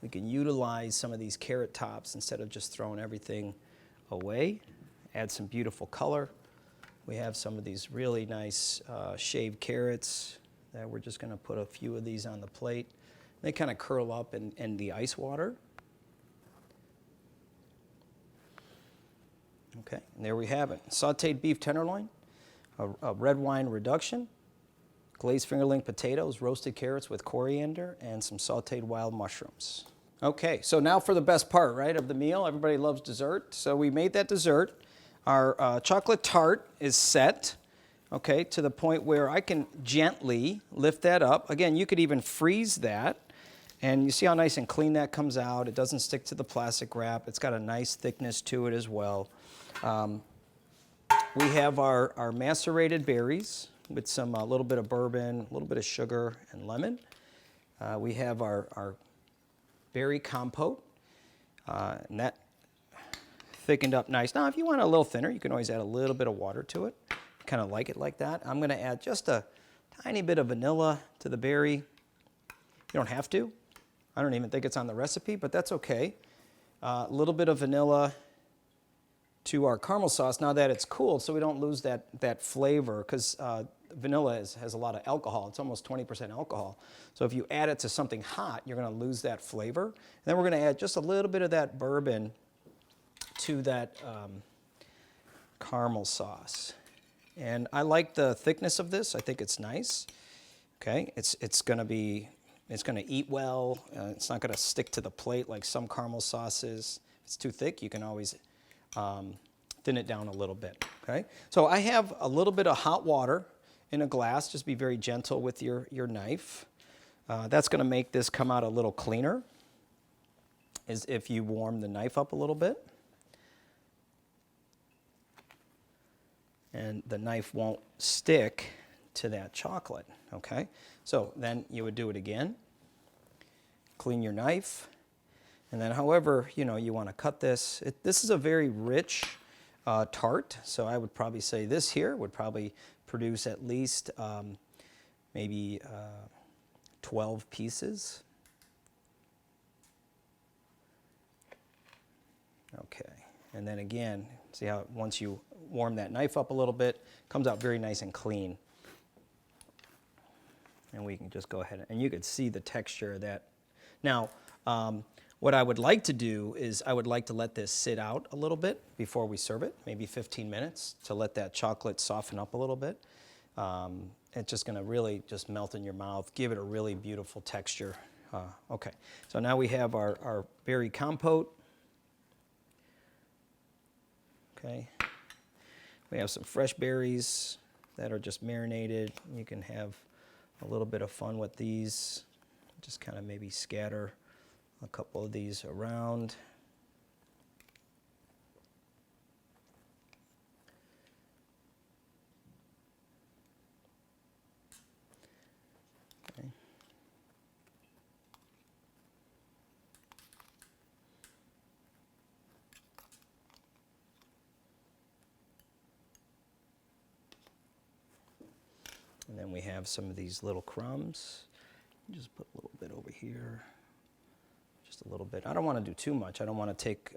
We can utilize some of these carrot tops instead of just throwing everything away. Add some beautiful color. We have some of these really nice shaved carrots that we're just going to put a few of these on the plate. They kind of curl up in the ice water. Okay, and there we have it. Sauteed beef tenderloin, a red wine reduction, glazed fingerling potatoes, roasted carrots with coriander, and some sauteed wild mushrooms. Okay, so now for the best part, right, of the meal. Everybody loves dessert, so we made that dessert. Our chocolate tart is set, okay, to the point where I can gently lift that up. Again, you could even freeze that, and you see how nice and clean that comes out. It doesn't stick to the plastic wrap. It's got a nice thickness to it as well. We have our macerated berries with some a little bit of bourbon, a little bit of sugar and lemon. We have our berry compote, and that thickened up nice. Now, if you want it a little thinner, you can always add a little bit of water to it. Kind of like it like that. I'm going to add just a tiny bit of vanilla to the berry. You don't have to. I don't even think it's on the recipe, but that's okay. A little bit of vanilla to our caramel sauce now that it's cooled, so we don't lose that flavor, because vanilla has a lot of alcohol. It's almost 20% alcohol. So if you add it to something hot, you're going to lose that flavor. And then we're going to add just a little bit of that bourbon to that caramel sauce. And I like the thickness of this. I think it's nice. Okay, it's going to eat well. It's not going to stick to the plate like some caramel sauces. If it's too thick, you can always thin it down a little bit, okay? So I have a little bit of hot water in a glass. Just be very gentle with your knife. That's going to make this come out a little cleaner, is if you warm the knife up a little bit. And the knife won't stick to that chocolate, okay? So then you would do it again. Clean your knife. And then however, you want to cut this. This is a very rich tart, so I would probably say this here would probably produce at least maybe 12 pieces. Okay, and then again, see how once you warm that knife up a little bit, it comes out very nice and clean. And we can just go ahead and you could see the texture of that. Now, What I would like to do is I would like to let this sit out a little bit before we serve it, maybe 15 minutes, to let that chocolate soften up a little bit. It's just going to really just melt in your mouth, give it a really beautiful texture. Okay, so now we have our berry compote. Okay, we have some fresh berries that are just marinated. You can have a little bit of fun with these. Just kind of maybe scatter a couple of these around. Okay. And then we have some of these little crumbs. Just put a little bit over here. Just a little bit. I don't want to do too much. I don't want to take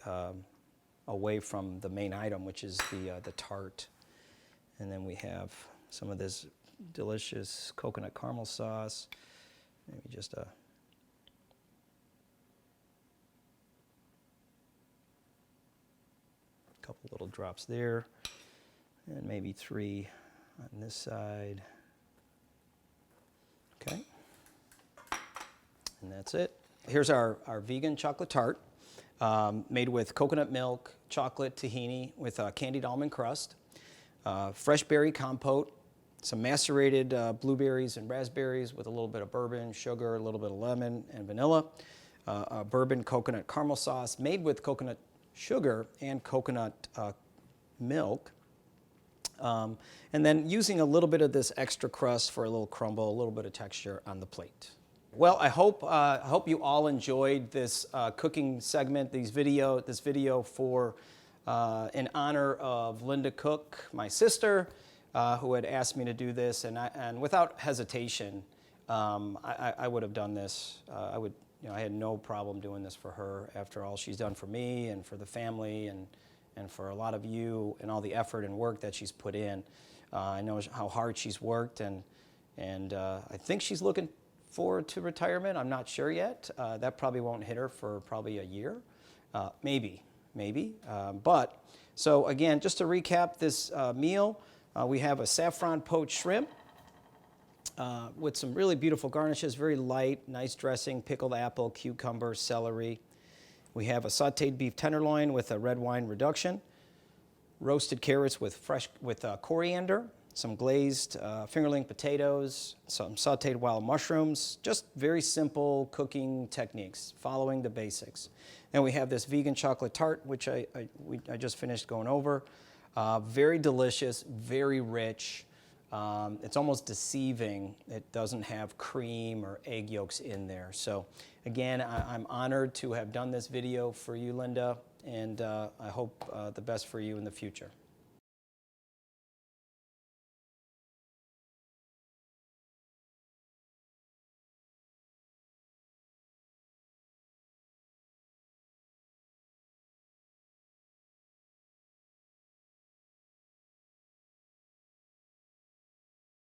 away from the main item, which is the tart. And then we have some of this delicious coconut caramel sauce. Maybe just a couple little drops there. And maybe 3 on this side. Okay. And that's it. Here's our vegan chocolate tart, made with coconut milk, chocolate tahini with candied almond crust, fresh berry compote, some macerated blueberries and raspberries with a little bit of bourbon, sugar, a little bit of lemon and vanilla, a bourbon coconut caramel sauce made with coconut sugar and coconut milk, and then using a little bit of this extra crust for a little crumble, a little bit of texture on the plate. Well, I hope you all enjoyed this cooking segment, this video for in honor of Linda Cook, my sister, who had asked me to do this, and without hesitation, I would have done this. I had no problem doing this for her. After all she's done for me and for the family and for a lot of you and all the effort and work that she's put in. I know how hard she's worked, and I think she's looking forward to retirement. I'm not sure yet. That probably won't hit her for probably a year, maybe. But so again, just to recap this meal, we have a saffron poached shrimp with some really beautiful garnishes, very light, nice dressing, pickled apple, cucumber, celery. We have a sautéed beef tenderloin with a red wine reduction, roasted carrots with coriander, some glazed fingerling potatoes, some sautéed wild mushrooms, just very simple cooking techniques, following the basics. And we have this vegan chocolate tart, which I just finished going over. Very delicious, very rich. It's almost deceiving. It doesn't have cream or egg yolks in there. So again, I'm honored to have done this video for you, Linda, and I hope the best for you in the future.